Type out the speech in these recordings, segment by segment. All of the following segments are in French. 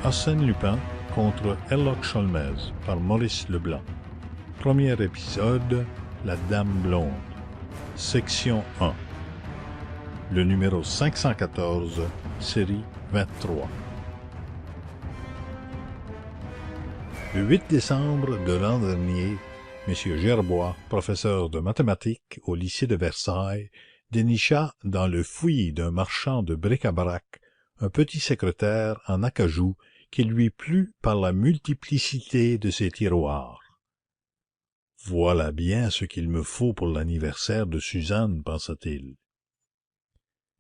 Arsène Lupin contre Herlock Sholmès par Maurice Leblanc. Premier épisode, La Dame Blonde. Section 1. Le numéro 514, série 23. Le 8 décembre de l'an dernier, M. Gerbois, professeur de mathématiques au lycée de Versailles, dénicha dans le fouillis d'un marchand de bric-à-brac un petit secrétaire en acajou qui lui plut par la multiplicité de ses tiroirs. Voilà bien ce qu'il me faut pour l'anniversaire de Suzanne, pensa-t-il.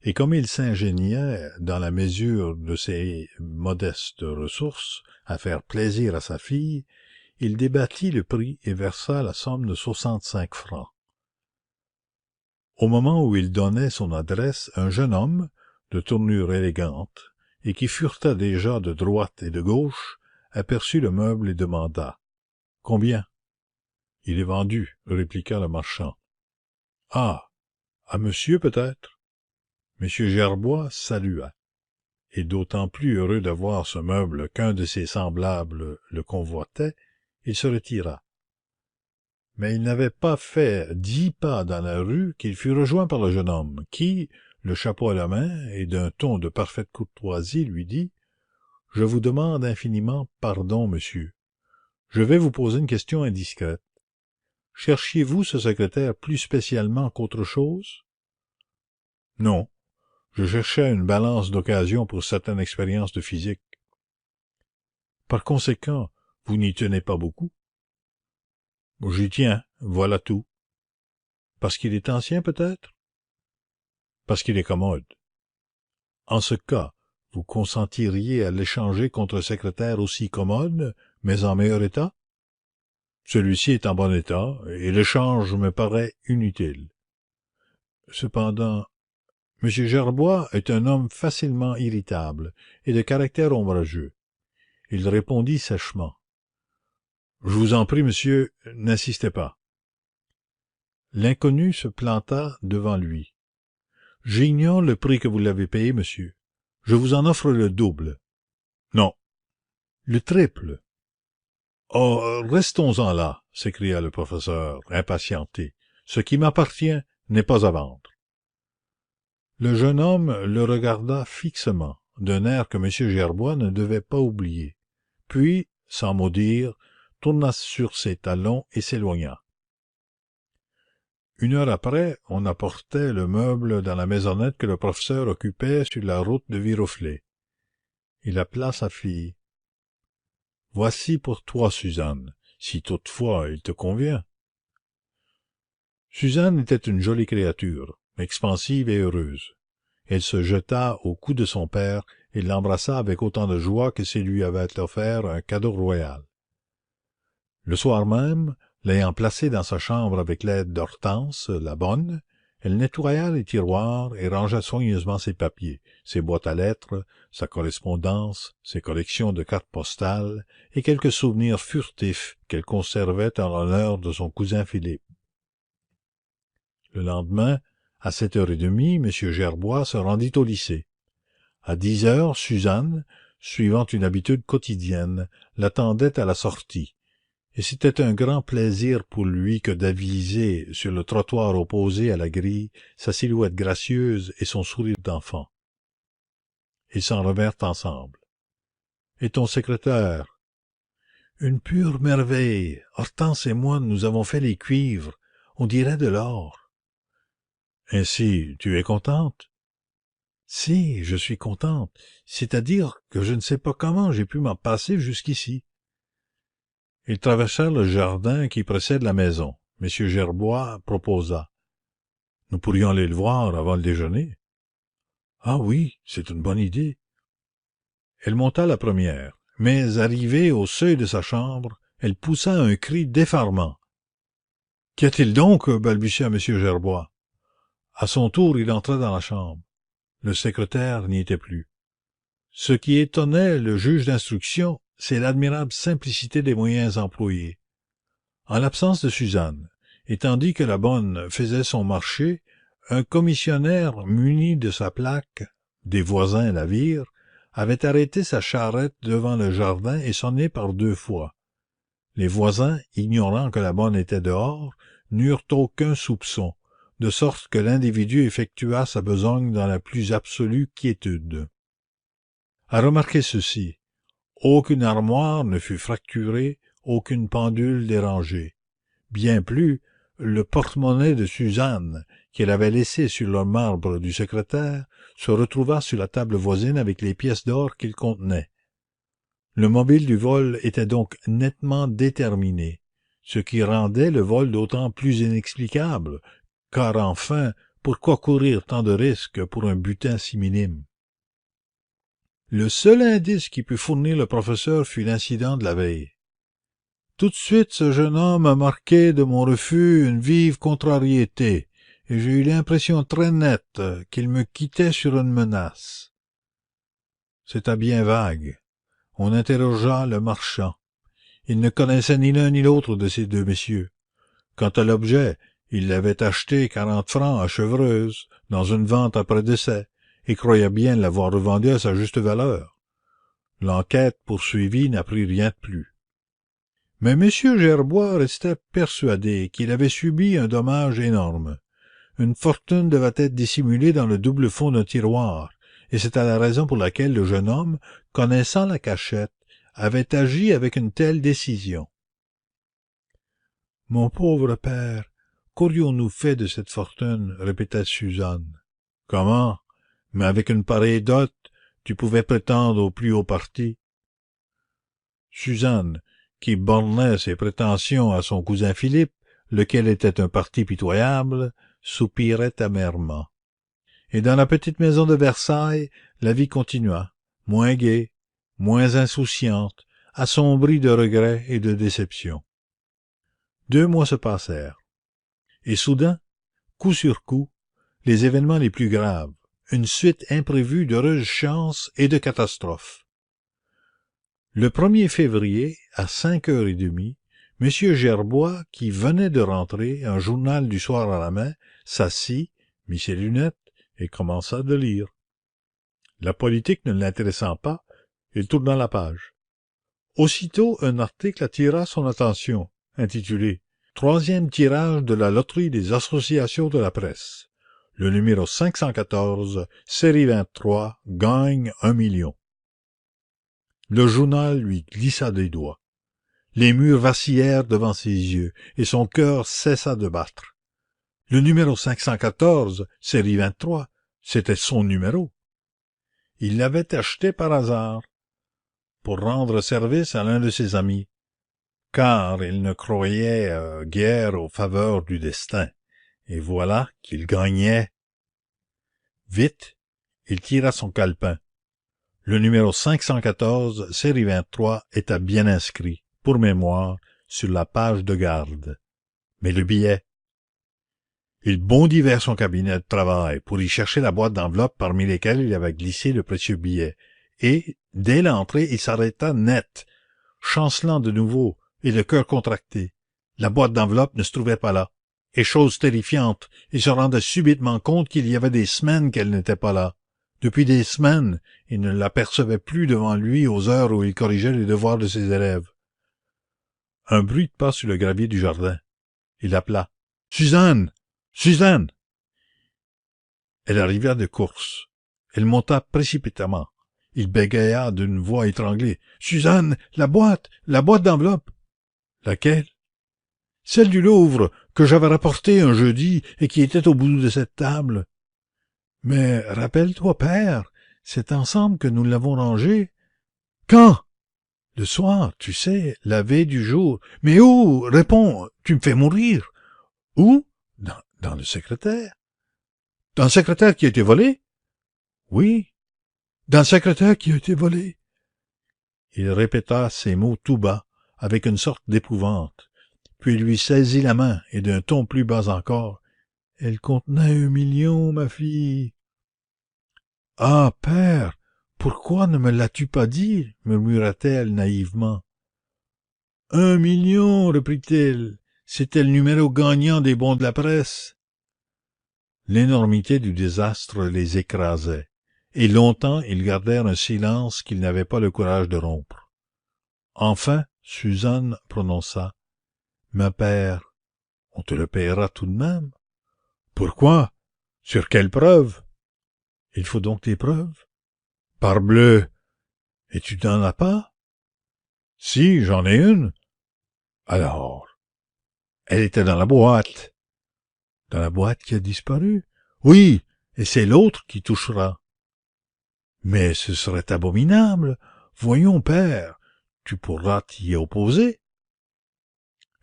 Et comme il s'ingéniait, dans la mesure de ses modestes ressources, à faire plaisir à sa fille, il débattit le prix et versa la somme de 65 francs. Au moment où il donnait son adresse, un jeune homme, de tournure élégante, et qui furetait déjà de droite et de gauche, aperçut le meuble et demanda: « Combien ?» « Il est vendu, » répliqua le marchand. « Ah, à monsieur peut-être ?» M. Gerbois salua, et d'autant plus heureux d'avoir ce meuble qu'un de ses semblables le convoitait, il se retira. Mais il n'avait pas fait 10 pas dans la rue qu'il fut rejoint par le jeune homme, qui, le chapeau à la main, et d'un ton de parfaite courtoisie, lui dit: « Je vous demande infiniment pardon, monsieur. Je vais vous poser une question indiscrète. Cherchiez-vous ce secrétaire plus spécialement qu'autre chose? » « Non, je cherchais une balance d'occasion pour certaines expériences de physique. » « Par conséquent, vous n'y tenez pas beaucoup? »« J'y tiens, voilà tout. » « Parce qu'il est ancien peut-être? »« Parce qu'il est commode. » « En ce cas, vous consentiriez à l'échanger contre un secrétaire aussi commode, mais en meilleur état? » « Celui-ci est en bon état, et l'échange me paraît inutile. » Cependant, M. Gerbois est un homme facilement irritable et de caractère ombrageux. Il répondit sèchement: « Je vous en prie, monsieur, n'insistez pas. » L'inconnu se planta devant lui. « J'ignore le prix que vous l'avez payé, monsieur. Je vous en offre le double. »« Non. »« Le triple. »« Oh, restons-en là, » s'écria le professeur, impatienté. « Ce qui m'appartient n'est pas à vendre. » Le jeune homme le regarda fixement, d'un air que M. Gerbois ne devait pas oublier, puis, sans mot dire, tourna sur ses talons et s'éloigna. Une heure après, on apportait le meuble dans la maisonnette que le professeur occupait sur la route de Viroflay. Il appela sa fille. « Voici pour toi, Suzanne, si toutefois il te convient. » Suzanne était une jolie créature, expansive et heureuse. Elle se jeta au cou de son père et l'embrassa avec autant de joie que s'il lui avait offert un cadeau royal. Le soir même, l'ayant placé dans sa chambre avec l'aide d'Hortense, la bonne, elle nettoya les tiroirs et rangea soigneusement ses papiers, ses boîtes à lettres, sa correspondance, ses collections de cartes postales et quelques souvenirs furtifs qu'elle conservait en l'honneur de son cousin Philippe. Le lendemain, à 7h30, M. Gerbois se rendit au lycée. À 10h, Suzanne, suivant une habitude quotidienne, l'attendait à la sortie, et c'était un grand plaisir pour lui que d'aviser, sur le trottoir opposé à la grille, sa silhouette gracieuse et son sourire d'enfant. Ils s'en revinrent ensemble. « Et ton secrétaire? »« Une pure merveille. Hortense et moi, nous avons fait les cuivres. On dirait de l'or. » « Ainsi, tu es contente? »« Si, je suis contente. C'est-à-dire que je ne sais pas comment j'ai pu m'en passer jusqu'ici. » Ils traversèrent le jardin qui précède la maison. M. Gerbois proposa: « Nous pourrions aller le voir avant le déjeuner. »« Ah oui, c'est une bonne idée. » Elle monta la première, mais arrivée au seuil de sa chambre, elle poussa un cri d'effarement. « Qu'y a-t-il donc? » balbutia M. Gerbois. À son tour, il entra dans la chambre. Le secrétaire n'y était plus. Ce qui étonnait le juge d'instruction, c'est l'admirable simplicité des moyens employés. En l'absence de Suzanne, et tandis que la bonne faisait son marché, un commissionnaire muni de sa plaque « Des voisins la virent » avait arrêté sa charrette devant le jardin et sonné par 2 fois. Les voisins, ignorant que la bonne était dehors, n'eurent aucun soupçon, de sorte que l'individu effectua sa besogne dans la plus absolue quiétude. À remarquer ceci, aucune armoire ne fut fracturée, aucune pendule dérangée. Bien plus, le porte-monnaie de Suzanne, qu'elle avait laissé sur le marbre du secrétaire, se retrouva sur la table voisine avec les pièces d'or qu'il contenait. Le mobile du vol était donc nettement déterminé, ce qui rendait le vol d'autant plus inexplicable, car enfin, pourquoi courir tant de risques pour un butin si minime? Le seul indice qui put fournir le professeur fut l'incident de la veille. Tout de suite ce jeune homme a marqué de mon refus une vive contrariété, et j'ai eu l'impression très nette qu'il me quittait sur une menace. C'était bien vague. On interrogea le marchand. Il ne connaissait ni l'un ni l'autre de ces 2 messieurs. Quant à l'objet, il l'avait acheté 40 francs à Chevreuse, dans une vente après décès, et croyait bien l'avoir revendu à sa juste valeur. L'enquête poursuivie n'apprit rien de plus. Mais M. Gerbois restait persuadé qu'il avait subi un dommage énorme. Une fortune devait être dissimulée dans le double fond d'un tiroir, et c'était la raison pour laquelle le jeune homme, connaissant la cachette, avait agi avec une telle décision. « Mon pauvre père, qu'aurions-nous fait de cette fortune ?» répétait Suzanne. « Comment? Mais avec une pareille dot, tu pouvais prétendre au plus haut parti. » Suzanne, qui bornait ses prétentions à son cousin Philippe, lequel était un parti pitoyable, soupirait amèrement. Et dans la petite maison de Versailles, la vie continua, moins gaie, moins insouciante, assombrie de regrets et de déceptions. 2 mois se passèrent. Et soudain, coup sur coup, les événements les plus graves, une suite imprévue d'heureuses chances et de catastrophes. Le 1er février, à 5h30, M. Gerbois, qui venait de rentrer, un journal du soir à la main, s'assit, mit ses lunettes et commença de lire. La politique ne l'intéressant pas, il tourna la page. Aussitôt un article attira son attention, intitulé « 3e tirage de la loterie des associations de la presse. Le numéro 514, série 23, gagne 1 million. » Le journal lui glissa des doigts. Les murs vacillèrent devant ses yeux, et son cœur cessa de battre. Le numéro 514, série 23, c'était son numéro. Il l'avait acheté par hasard, pour rendre service à l'un de ses amis, car il ne croyait guère aux faveurs du destin, et voilà qu'il gagnait. Vite, il tira son calepin. Le numéro 514, série 23, était bien inscrit, pour mémoire, sur la page de garde. Mais le billet? Il bondit vers son cabinet de travail pour y chercher la boîte d'enveloppes parmi lesquelles il avait glissé le précieux billet, et, dès l'entrée, il s'arrêta net, chancelant de nouveau, et le cœur contracté. La boîte d'enveloppes ne se trouvait pas là, et chose terrifiante, il se rendait subitement compte qu'il y avait des semaines qu'elle n'était pas là. Depuis des semaines, il ne l'apercevait plus devant lui aux heures où il corrigeait les devoirs de ses élèves. Un bruit de pas sur le gravier du jardin. Il appela. « Suzanne! Suzanne !» Elle arriva de course. Elle monta précipitamment. Il bégaya d'une voix étranglée. « Suzanne, la boîte d'enveloppe. »« Laquelle? »« Celle du Louvre, que j'avais rapportée un jeudi et qui était au bout de cette table. »« Mais rappelle-toi, père, c'est ensemble que nous l'avons rangée. »« Quand? » ?»« Le soir, tu sais, la veille du jour. »« Mais où? Réponds, tu me fais mourir. »« Où? » Dans le secrétaire. »« Dans le secrétaire qui a été volé? »« Oui, dans le secrétaire qui a été volé. » Il répéta ces mots tout bas, avec une sorte d'épouvante, puis il lui saisit la main, et d'un ton plus bas encore. « Elle contenait 1 million, ma fille. »« Ah, père, pourquoi ne me l'as-tu pas dit? » murmura-t-elle naïvement. « 1 million, reprit-il, c'était le numéro gagnant des bons de la presse. » L'énormité du désastre les écrasait. et longtemps ils gardèrent un silence qu'ils n'avaient pas le courage de rompre. Enfin Suzanne prononça: « Mais père, on te le payera tout de même. »« Pourquoi? Sur quelle preuve? »« Il faut donc des preuves. »« Parbleu! Et tu n'en as pas? »« Si, j'en ai une. »« Alors? » ?»« Elle était dans la boîte. »« Dans la boîte qui a disparu? »« Oui, et c'est l'autre qui touchera. »« Mais ce serait abominable. Voyons, père, tu pourras t'y opposer. »«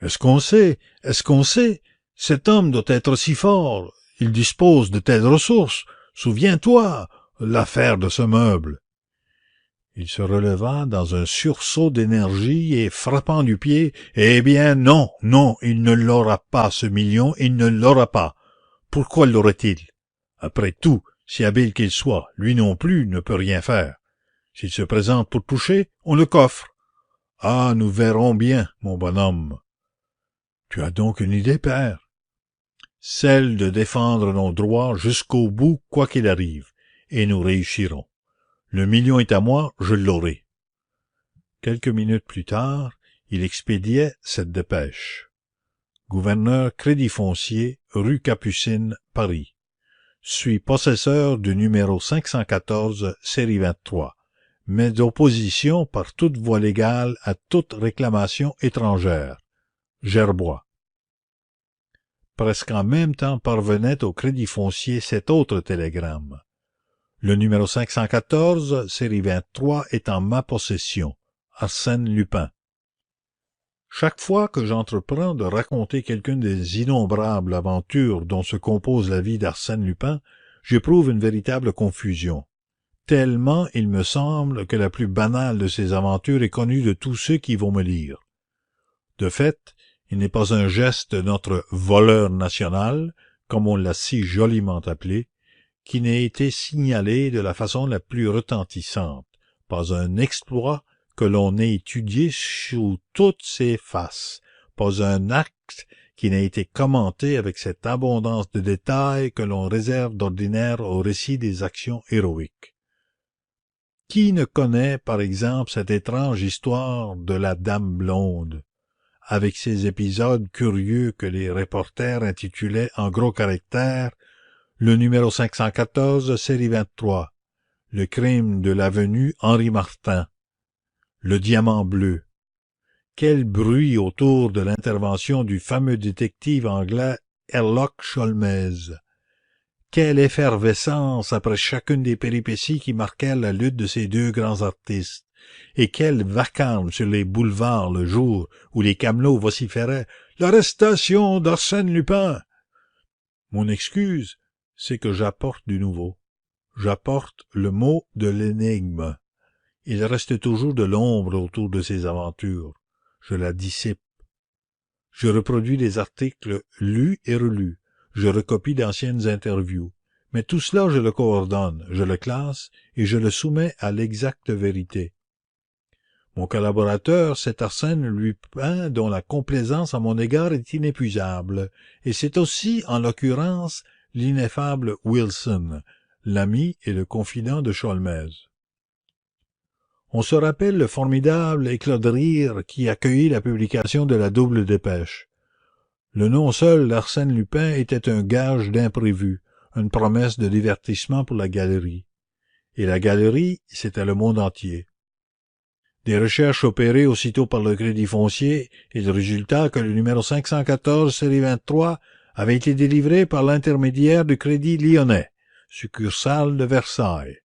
Est-ce qu'on sait? Est-ce qu'on sait? Cet homme doit être si fort. Il dispose de telles ressources. Souviens-toi, l'affaire de ce meuble. » Il se releva dans un sursaut d'énergie et frappant du pied: « Eh bien, non, non, il ne l'aura pas, ce million, il ne l'aura pas. Pourquoi l'aurait-il? Après tout, si habile qu'il soit, lui non plus ne peut rien faire. S'il se présente pour toucher, on le coffre. Ah, nous verrons bien, mon bonhomme. » « Tu as donc une idée, père? »« Celle de défendre nos droits jusqu'au bout, quoi qu'il arrive, et nous réussirons. Le million est à moi, je l'aurai. » Quelques minutes plus tard, il expédiait cette dépêche: « Gouverneur Crédit Foncier, rue Capucine, Paris. Suis possesseur du numéro 514, série 23. Mets opposition par toute voie légale à toute réclamation étrangère. Gerbois. » Presque en même temps parvenait au Crédit Foncier cet autre télégramme: « Le numéro 514, série 23 est en ma possession. Arsène Lupin. » Chaque fois que j'entreprends de raconter quelqu'une des innombrables aventures dont se compose la vie d'Arsène Lupin, j'éprouve une véritable confusion. Tellement il me semble que la plus banale de ces aventures est connue de tous ceux qui vont me lire. De fait, il n'est pas un geste de notre voleur national, comme on l'a si joliment appelé, qui n'ait été signalé de la façon la plus retentissante, pas un exploit que l'on n'ait étudié sous toutes ses faces, pas un acte qui n'ait été commenté avec cette abondance de détails que l'on réserve d'ordinaire au récit des actions héroïques. Qui ne connaît, par exemple, cette étrange histoire de la Dame blonde, avec ses épisodes curieux que les reporters intitulaient en gros caractères: « Le numéro 514, série 23. Le crime de l'avenue Henri Martin. Le diamant bleu. » Quel bruit autour de l'intervention du fameux détective anglais Herlock Sholmès! Quelle effervescence après chacune des péripéties qui marquèrent la lutte de ces deux grands artistes! Et quel vacarme sur les boulevards le jour où les camelots vociféraient: « L'arrestation d'Arsène Lupin !» Mon excuse, c'est que j'apporte du nouveau. J'apporte le mot de l'énigme. Il reste toujours de l'ombre autour de ces aventures. Je la dissipe. Je reproduis des articles lus et relus. Je recopie d'anciennes interviews. Mais tout cela je le coordonne, je le classe et je le soumets à l'exacte vérité. Mon collaborateur, c'est Arsène Lupin, dont la complaisance à mon égard est inépuisable, et c'est aussi, en l'occurrence, l'ineffable Wilson, l'ami et le confident de Sholmès. On se rappelle le formidable éclat de rire qui accueillit la publication de la double dépêche. Le nom seul d'Arsène Lupin était un gage d'imprévu, une promesse de divertissement pour la galerie. Et la galerie, c'était le monde entier. Des recherches opérées aussitôt par le Crédit Foncier, et le résultat que le numéro 514, série 23, avait été délivré par l'intermédiaire du Crédit Lyonnais, succursale de Versailles,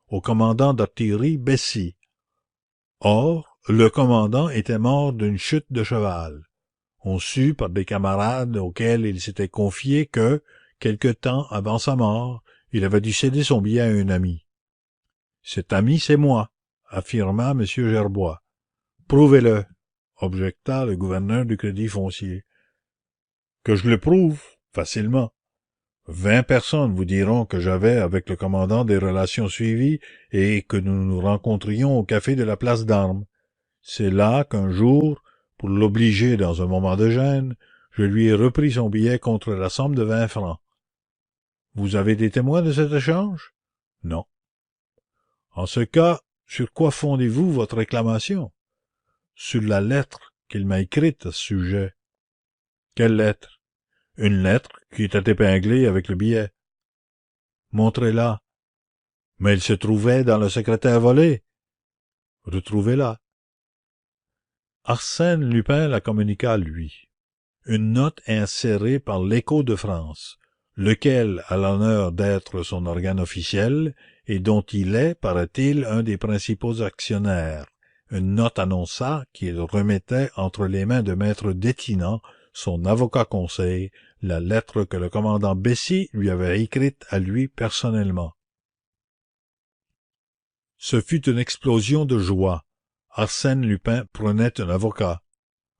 au commandant d'artillerie Bessy. Or, le commandant était mort d'une chute de cheval. On sut par des camarades auxquels il s'était confié que, quelque temps avant sa mort, il avait dû céder son billet à un ami. « Cet ami, c'est moi », affirma M. Gerbois. « Prouvez-le », objecta le gouverneur du Crédit Foncier. « Que je le prouve? Facilement. 20 personnes vous diront que j'avais avec le commandant des relations suivies et que nous nous rencontrions au café de la place d'Armes. C'est là qu'un jour, pour l'obliger dans un moment de gêne, je lui ai repris son billet contre la somme de 20 francs. Vous avez des témoins de cet échange? Non. En ce cas, sur quoi fondez-vous votre réclamation? Sur la lettre qu'il m'a écrite à ce sujet. Quelle lettre? Une lettre qui était épinglée avec le billet. Montrez-la. Mais elle se trouvait dans le secrétaire volé. Retrouvez-la. Arsène Lupin la communiqua lui. Une note insérée par l'Écho de France, lequel a l'honneur d'être son organe officiel et dont il est, paraît-il, un des principaux actionnaires. Une note annonça qu'il remettait entre les mains de maître Detinan, son avocat conseil, la lettre que le commandant Bessy lui avait écrite à lui personnellement. Ce fut une explosion de joie. Arsène Lupin prenait un avocat.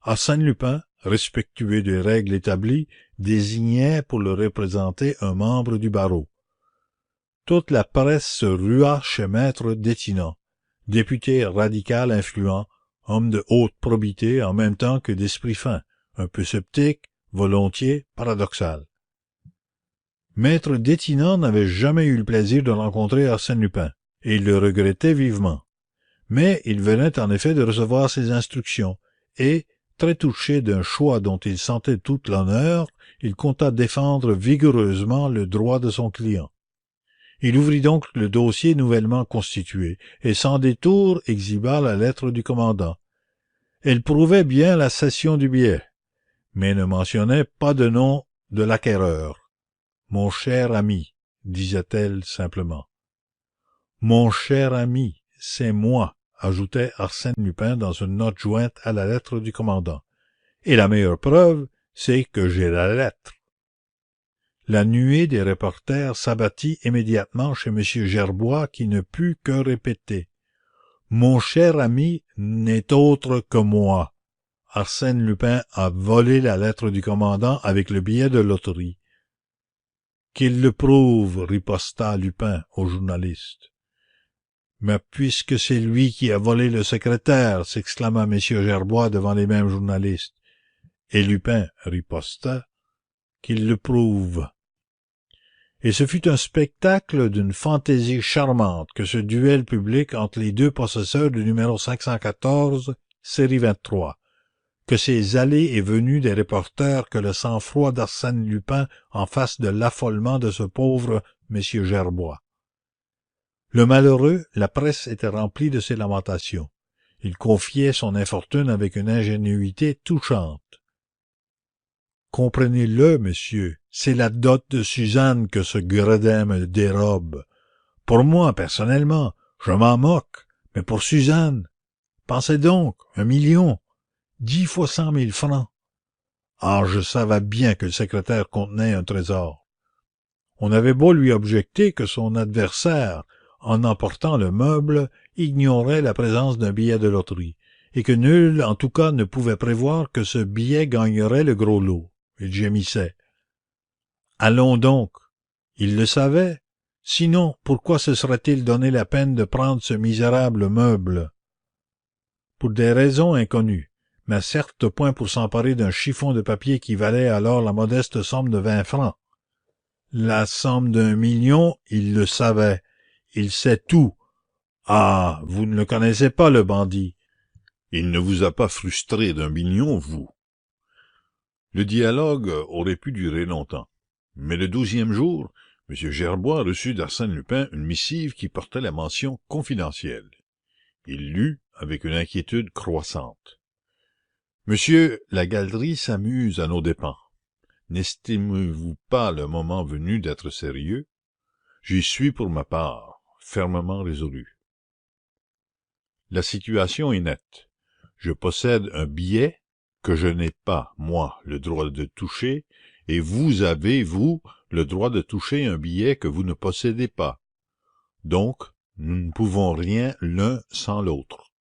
Arsène Lupin, respectueux des règles établies, désignait pour le représenter un membre du barreau. Toute la presse se rua chez maître Detinan, député radical influent, homme de haute probité en même temps que d'esprit fin, un peu sceptique, volontiers paradoxal. Maître Detinan n'avait jamais eu le plaisir de rencontrer Arsène Lupin, et il le regrettait vivement. Mais il venait en effet de recevoir ses instructions, et, très touché d'un choix dont il sentait tout l'honneur, il compta défendre vigoureusement le droit de son client. Il ouvrit donc le dossier nouvellement constitué, et sans détour exhiba la lettre du commandant. Elle prouvait bien la cession du billet, mais ne mentionnait pas de nom de l'acquéreur. « Mon cher ami », disait-elle simplement. « Mon cher ami, c'est moi », ajoutait Arsène Lupin dans une note jointe à la lettre du commandant. « Et la meilleure preuve, c'est que j'ai la lettre. » La nuée des reporters s'abattit immédiatement chez M. Gerbois qui ne put que répéter. « Mon cher ami n'est autre que moi. Arsène Lupin a volé la lettre du commandant avec le billet de loterie. » « Qu'il le prouve, riposta Lupin au journaliste. « Mais puisque c'est lui qui a volé le secrétaire, s'exclama M. Gerbois devant les mêmes journalistes. Et Lupin riposta. « Qu'il le prouve. » Et ce fut un spectacle d'une fantaisie charmante que ce duel public entre les deux possesseurs du numéro 514, série 23, que ces allées et venues des reporters, que le sang-froid d'Arsène Lupin en face de l'affolement de ce pauvre M. Gerbois. Le malheureux, la presse était remplie de ses lamentations. Il confiait son infortune avec une ingénuité touchante. Comprenez-le, monsieur, c'est la dot de Suzanne que ce gredin me dérobe. Pour moi, personnellement, je m'en moque, mais pour Suzanne, pensez donc, 1 million, 10 fois 100 000 francs. Ah, je savais bien que le secrétaire contenait un trésor. On avait beau lui objecter que son adversaire, en emportant le meuble, ignorait la présence d'un billet de loterie, et que nul en tout cas ne pouvait prévoir que ce billet gagnerait le gros lot. Il gémissait. Allons donc, il le savait. Sinon, pourquoi se serait-il donné la peine de prendre ce misérable meuble? Pour des raisons inconnues, mais certes point pour s'emparer d'un chiffon de papier qui valait alors la modeste somme de 20 francs. La somme d'1 million, il le savait. Il sait tout. Ah, vous ne le connaissez pas, le bandit. Il ne vous a pas frustré d'1 million, vous. Le dialogue aurait pu durer longtemps. Mais le 12e jour, M. Gerbois reçut d'Arsène Lupin une missive qui portait la mention confidentielle. Il lut avec une inquiétude croissante. « Monsieur, la galerie s'amuse à nos dépens. N'estimez-vous pas le moment venu d'être sérieux? J'y suis pour ma part, fermement résolu. La situation est nette. Je possède un billet que je n'ai pas, moi, le droit de toucher, et vous avez, vous, le droit de toucher un billet que vous ne possédez pas. Donc, nous ne pouvons rien l'un sans l'autre.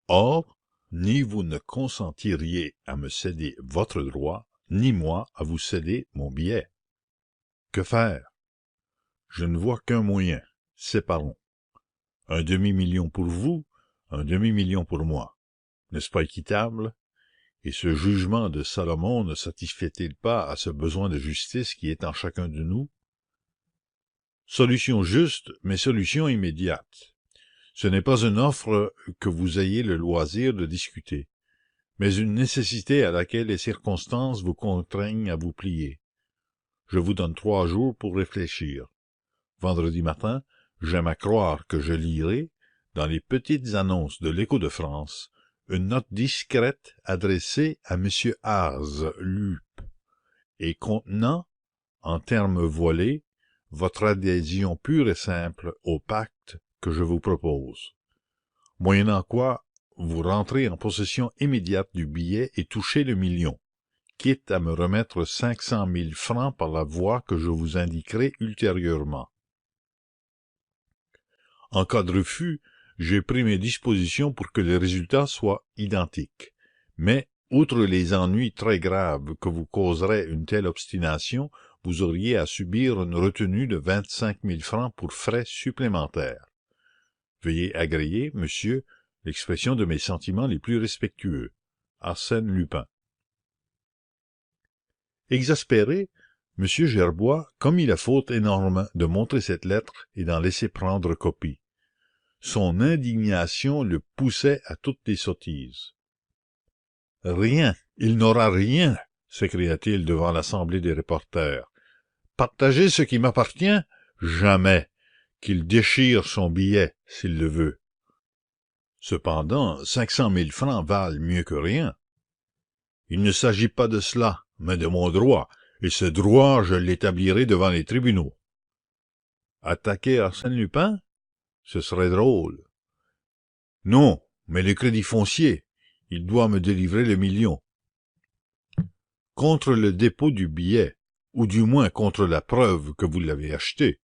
Or, ni vous ne consentiriez à me céder votre droit, ni moi à vous céder mon billet. Que faire? Je ne vois qu'un moyen. Séparons. 1 demi-million pour vous, 1 demi-million pour moi. N'est-ce pas équitable? Et ce jugement de Salomon ne satisfait-il pas à ce besoin de justice qui est en chacun de nous? Solution juste, mais solution immédiate. Ce n'est pas une offre que vous ayez le loisir de discuter, mais une nécessité à laquelle les circonstances vous contraignent à vous plier. Je vous donne 3 jours pour réfléchir. Vendredi matin, j'aime à croire que je lirai, dans les petites annonces de l'Écho de France, une note discrète adressée à M. Ars Lup, et contenant, en termes voilés, votre adhésion pure et simple au pacte que je vous propose. Moyennant quoi, vous rentrez en possession immédiate du billet et touchez le million, quitte à me remettre 500 000 francs par la voie que je vous indiquerai ultérieurement. En cas de refus, j'ai pris mes dispositions pour que le résultat soit identique. Mais, outre les ennuis très graves que vous causerait une telle obstination, vous auriez à subir une retenue de 25 000 francs pour frais supplémentaires. Veuillez agréer, monsieur, l'expression de mes sentiments les plus respectueux. Arsène Lupin. Exaspéré, M. Gerbois commit la faute énorme de montrer cette lettre et d'en laisser prendre copie. Son indignation le poussait à toutes les sottises. « Rien, il n'aura rien !» s'écria-t-il devant l'assemblée des reporters. « Partager ce qui m'appartient? Jamais! Qu'il déchire son billet, s'il le veut. » Cependant, 500 000 francs valent mieux que rien. Il ne s'agit pas de cela, mais de mon droit, et ce droit je l'établirai devant les tribunaux. Attaquer Arsène Lupin? Ce serait drôle. Non, mais le crédit foncier, il doit me délivrer le million. Contre le dépôt du billet, ou du moins contre la preuve que vous l'avez acheté.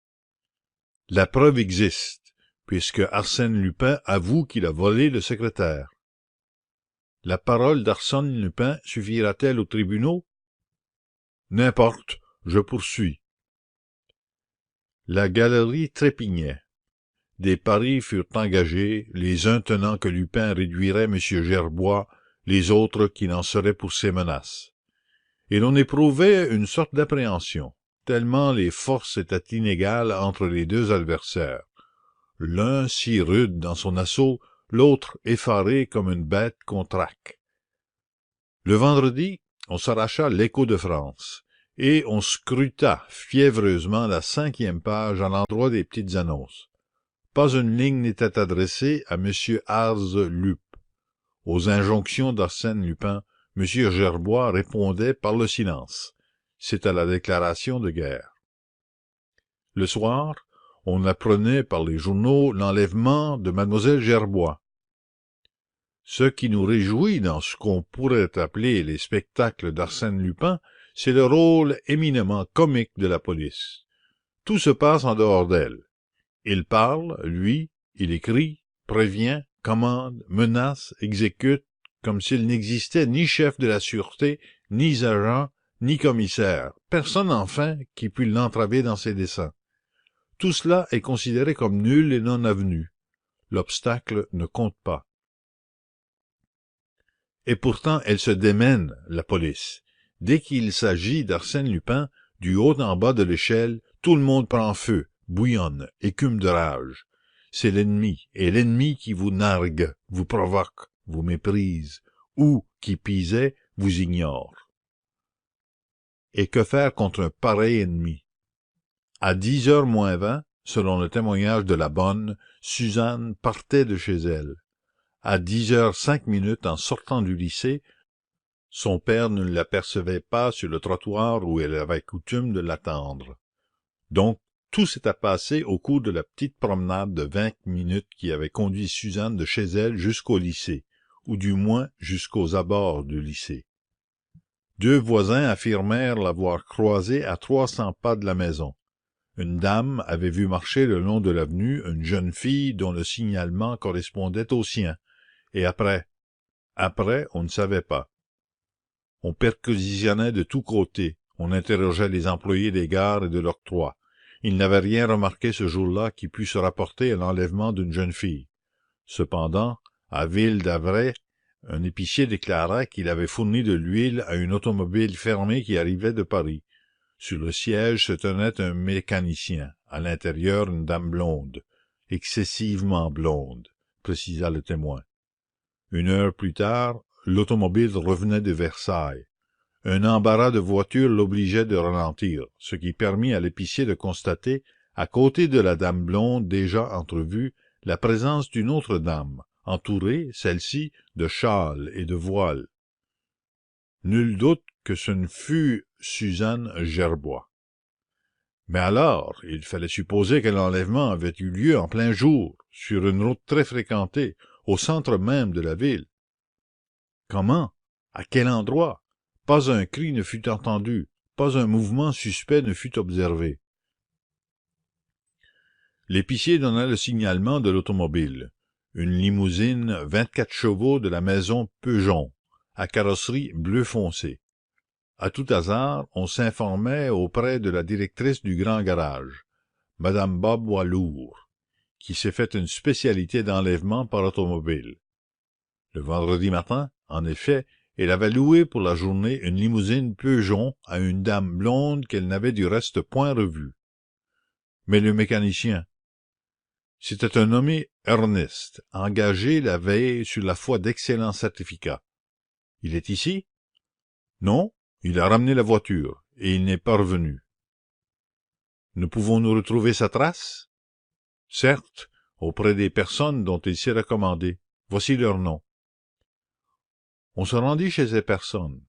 La preuve existe, puisque Arsène Lupin avoue qu'il a volé le secrétaire. La parole d'Arsène Lupin suffira-t-elle aux tribunaux? N'importe, je poursuis. La galerie trépignait. Des paris furent engagés, les uns tenant que Lupin réduirait M. Gerbois, les autres qu'il en serait pour ses menaces. Et l'on éprouvait une sorte d'appréhension, tellement les forces étaient inégales entre les deux adversaires. L'un si rude dans son assaut, l'autre effaré comme une bête qu'on traque. Le vendredi, on s'arracha l'Écho de France, et on scruta fiévreusement la 5e page à l'endroit des petites annonces. Pas une ligne n'était adressée à M. Ars Lup. Aux injonctions d'Arsène Lupin, M. Gerbois répondait par le silence. C'était la déclaration de guerre. Le soir, on apprenait par les journaux l'enlèvement de Mademoiselle Gerbois. Ce qui nous réjouit dans ce qu'on pourrait appeler les spectacles d'Arsène Lupin, c'est le rôle éminemment comique de la police. Tout se passe en dehors d'elle. Il parle, lui, il écrit, prévient, commande, menace, exécute, comme s'il n'existait ni chef de la sûreté, ni agent, ni commissaire, personne enfin qui pût l'entraver dans ses desseins. Tout cela est considéré comme nul et non avenu. L'obstacle ne compte pas. Et pourtant elle se démène, la police. Dès qu'il s'agit d'Arsène Lupin, du haut en bas de l'échelle, tout le monde prend feu, bouillonne, écume de rage. C'est l'ennemi, et l'ennemi qui vous nargue, vous provoque, vous méprise, ou, qui pis est, vous ignore. Et que faire contre un pareil ennemi? À 10h moins 20, selon le témoignage de la bonne, Suzanne partait de chez elle. À 10h 5 en sortant du lycée, son père ne l'apercevait pas sur le trottoir où elle avait coutume de l'attendre. Donc, tout s'était passé au cours de la petite promenade de 20 minutes qui avait conduit Suzanne de chez elle jusqu'au lycée, ou du moins jusqu'aux abords du lycée. 2 voisins affirmèrent l'avoir croisée à 300 pas de la maison. Une dame avait vu marcher le long de l'avenue une jeune fille dont le signalement correspondait au sien. Et après, on ne savait pas. On perquisitionnait de tous côtés, on interrogeait les employés des gares et de l'octroi. Ils n'avaient rien remarqué ce jour-là qui pût se rapporter à l'enlèvement d'une jeune fille. Cependant, à Ville-d'Avray, un épicier déclara qu'il avait fourni de l'huile à une automobile fermée qui arrivait de Paris. Sur le siège se tenait un mécanicien, à l'intérieur une dame blonde. excessivement blonde, précisa le témoin. 1 heure plus tard, l'automobile revenait de Versailles. Un embarras de voitures l'obligeait de ralentir, ce qui permit à l'épicier de constater, à côté de la dame blonde déjà entrevue, la présence d'une autre dame, entourée, celle-ci, de châles et de voiles. Nul doute que ce ne fût Suzanne Gerbois. Mais alors, il fallait supposer que l'enlèvement avait eu lieu en plein jour, sur une route très fréquentée, au centre même de la ville. Comment? À quel endroit? Pas un cri ne fut entendu, pas un mouvement suspect ne fut observé. L'épicier donna le signalement de l'automobile, une limousine 24 chevaux de la maison Peugeon, à carrosserie bleu foncé. À tout hasard, on s'informait auprès de la directrice du grand garage, madame Bois-Lourd, qui s'est fait une spécialité d'enlèvement par automobile. Le vendredi matin, en effet, elle avait loué pour la journée une limousine Peugeon à une dame blonde qu'elle n'avait du reste point revue. Mais le mécanicien? C'était un nommé Ernest, engagé la veille sur la foi d'excellents certificats. Il est ici? Non, il a ramené la voiture, et il n'est pas revenu. Ne pouvons-nous retrouver sa trace? Certes, auprès des personnes dont il s'est recommandé. Voici leurs noms. On se rendit chez ces personnes.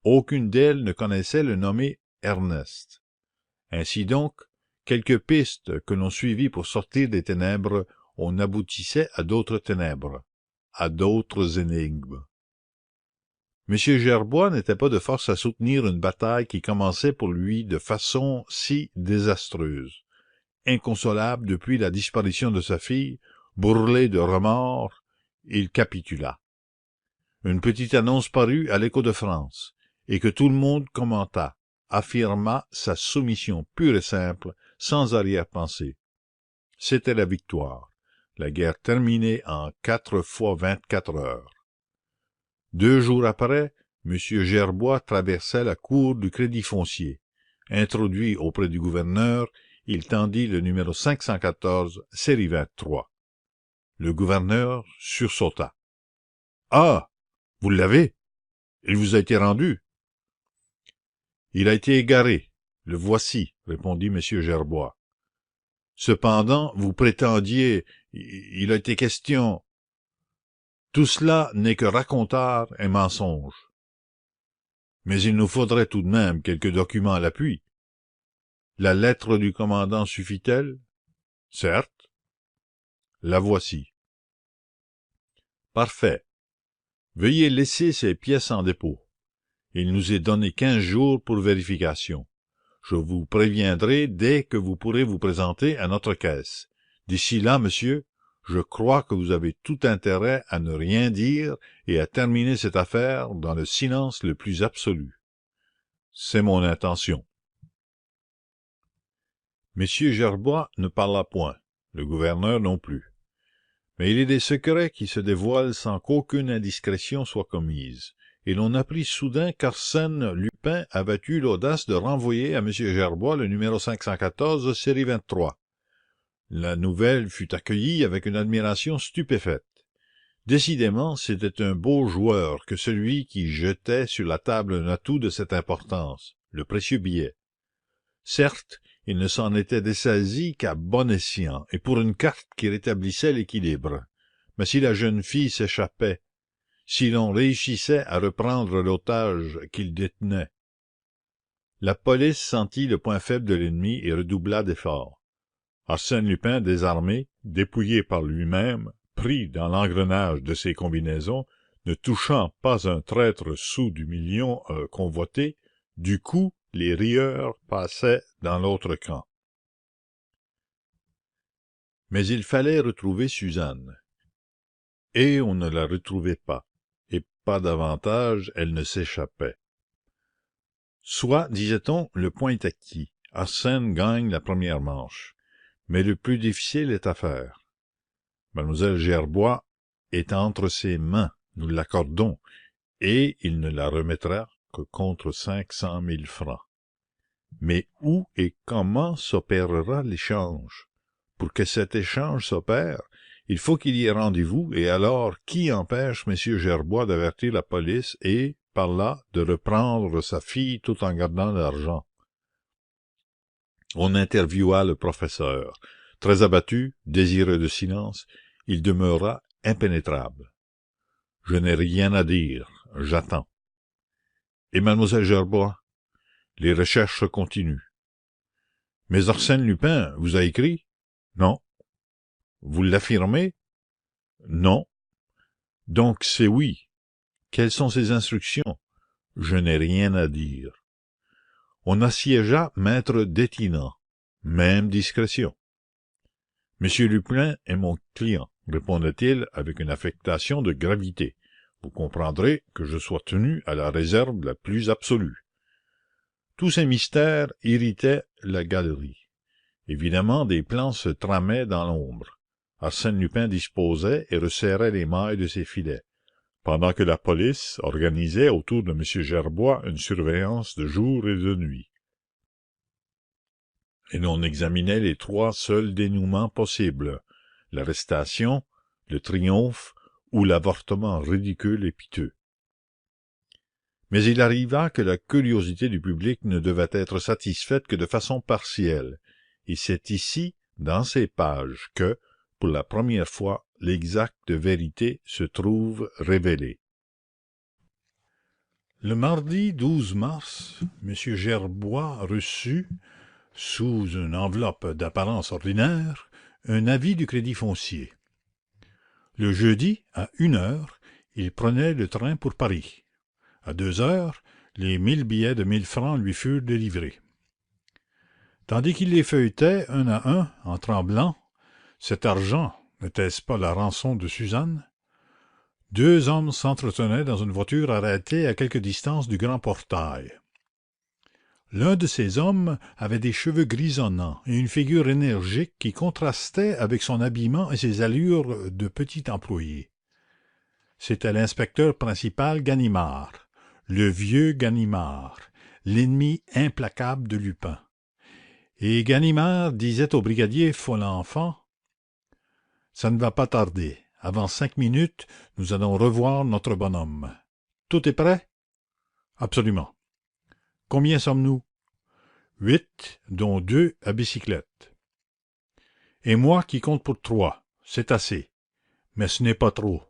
Aucune d'elles ne connaissait le nommé Ernest. Ainsi donc, quelques pistes que l'on suivit pour sortir des ténèbres, on aboutissait à d'autres ténèbres, à d'autres énigmes. M. Gerbois n'était pas de force à soutenir une bataille qui commençait pour lui de façon si désastreuse. Inconsolable depuis la disparition de sa fille, brûlé de remords, il capitula. Une petite annonce parut à l'Écho de France, et que tout le monde commenta, affirma sa soumission pure et simple, sans arrière-pensée. C'était la victoire, la guerre terminée en 4 fois 24 heures. 2 jours après, M. Gerbois traversait la cour du Crédit foncier. Introduit auprès du gouverneur, il tendit le numéro 514, série 23. Le gouverneur sursauta. « Ah! Vous l'avez? Il vous a été rendu? »« Il a été égaré. Le voici, » répondit M. Gerbois. « Cependant, vous prétendiez... Il a été question... » Tout cela n'est que racontard et mensonge. Mais il nous faudrait tout de même quelques documents à l'appui. La lettre du commandant suffit-elle? Certes. La voici. Parfait. Veuillez laisser ces pièces en dépôt. Il nous est donné 15 jours pour vérification. Je vous préviendrai dès que vous pourrez vous présenter à notre caisse. D'ici là, monsieur, je crois que vous avez tout intérêt à ne rien dire et à terminer cette affaire dans le silence le plus absolu. C'est mon intention. M. Gerbois ne parla point, le gouverneur non plus. Mais il est des secrets qui se dévoilent sans qu'aucune indiscrétion soit commise, et l'on apprit soudain qu'Arsène Lupin avait eu l'audace de renvoyer à M. Gerbois le numéro 514, série 23. La nouvelle fut accueillie avec une admiration stupéfaite. Décidément, c'était un beau joueur que celui qui jetait sur la table un atout de cette importance, le précieux billet. Certes, il ne s'en était dessaisi qu'à bon escient et pour une carte qui rétablissait l'équilibre. Mais si la jeune fille s'échappait, si l'on réussissait à reprendre l'otage qu'il détenait... La police sentit le point faible de l'ennemi et redoubla d'efforts. Arsène Lupin, désarmé, dépouillé par lui-même, pris dans l'engrenage de ses combinaisons, ne touchant pas un traître sou du million convoité, du coup les rieurs passaient dans l'autre camp. Mais il fallait retrouver Suzanne. Et on ne la retrouvait pas, et pas davantage elle ne s'échappait. Soit, disait-on, le point est acquis, Arsène gagne la première manche. Mais le plus difficile est à faire. Mademoiselle Gerbois est entre ses mains, nous l'accordons, et il ne la remettra que contre 500 000 francs. Mais où et comment s'opérera l'échange? pour que cet échange s'opère, il faut qu'il y ait rendez-vous, et alors qui empêche M. Gerbois d'avertir la police et, par là, de reprendre sa fille tout en gardant l'argent? On interviewa le professeur. Très abattu, désireux de silence, il demeura impénétrable. « Je n'ai rien à dire, j'attends. »« Et mademoiselle Gerbois? » ?»« Les recherches continuent. »« Mais Arsène Lupin vous a écrit? »« Non. »« Vous l'affirmez? »« Non. »« Donc c'est oui. Quelles sont ses instructions? »« Je n'ai rien à dire. » On assiégea maître Detinan. Même discrétion. « Monsieur Lupin est mon client, » répondait-il avec une affectation de gravité. « Vous comprendrez que je sois tenu à la réserve la plus absolue. » Tous ces mystères irritaient la galerie. Évidemment, des plans se tramaient dans l'ombre. Arsène Lupin disposait et resserrait les mailles de ses filets, pendant que la police organisait autour de M. Gerbois une surveillance de jour et de nuit. Et l'on examinait les trois seuls dénouements possibles, l'arrestation, le triomphe ou l'avortement ridicule et piteux. Mais il arriva que la curiosité du public ne devait être satisfaite que de façon partielle, et c'est ici, dans ces pages, que, pour la première fois, l'exacte vérité se trouve révélée. Le mardi 12 mars, M. Gerbois reçut, sous une enveloppe d'apparence ordinaire, un avis du Crédit foncier. Le jeudi, à 1h, il prenait le train pour Paris. À 2h, les 1000 billets de 1000 francs lui furent délivrés. Tandis qu'il les feuilletait un à un, en tremblant, cet argent, n'était-ce pas la rançon de Suzanne? Deux hommes s'entretenaient dans une voiture arrêtée à quelque distance du grand portail. L'un de ces hommes avait des cheveux grisonnants et une figure énergique qui contrastait avec son habillement et ses allures de petit employé. C'était l'inspecteur principal Ganimard, le vieux Ganimard, l'ennemi implacable de Lupin. Et Ganimard disait au brigadier Folenfant: « Ça ne va pas tarder. Avant 5 minutes, nous allons revoir notre bonhomme. Tout est prêt? » « Absolument. » « Combien sommes-nous? » « 8, dont 2 à bicyclette. »« Et moi qui compte pour 3. C'est assez. Mais ce n'est pas trop.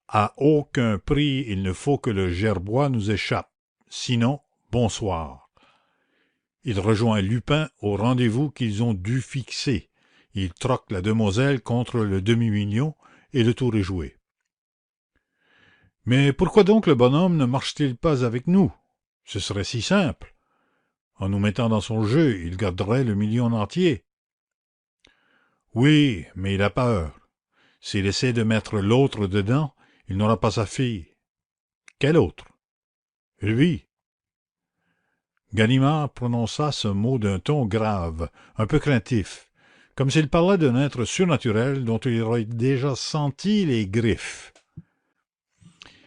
À aucun prix il ne faut que le Gerbois nous échappe. Sinon, bonsoir. » Il rejoint Lupin au rendez-vous qu'ils ont dû fixer. Il troque la demoiselle contre le demi-million et le tour est joué. Mais pourquoi donc le bonhomme ne marche-t-il pas avec nous? Ce serait si simple. En nous mettant dans son jeu, il garderait le million entier. Oui, mais il a peur. S'il essaie de mettre l'autre dedans, il n'aura pas sa fille. Quel autre? Lui. Ganimard prononça ce mot d'un ton grave, un peu craintif, comme s'il parlait d'un être surnaturel dont il aurait déjà senti les griffes.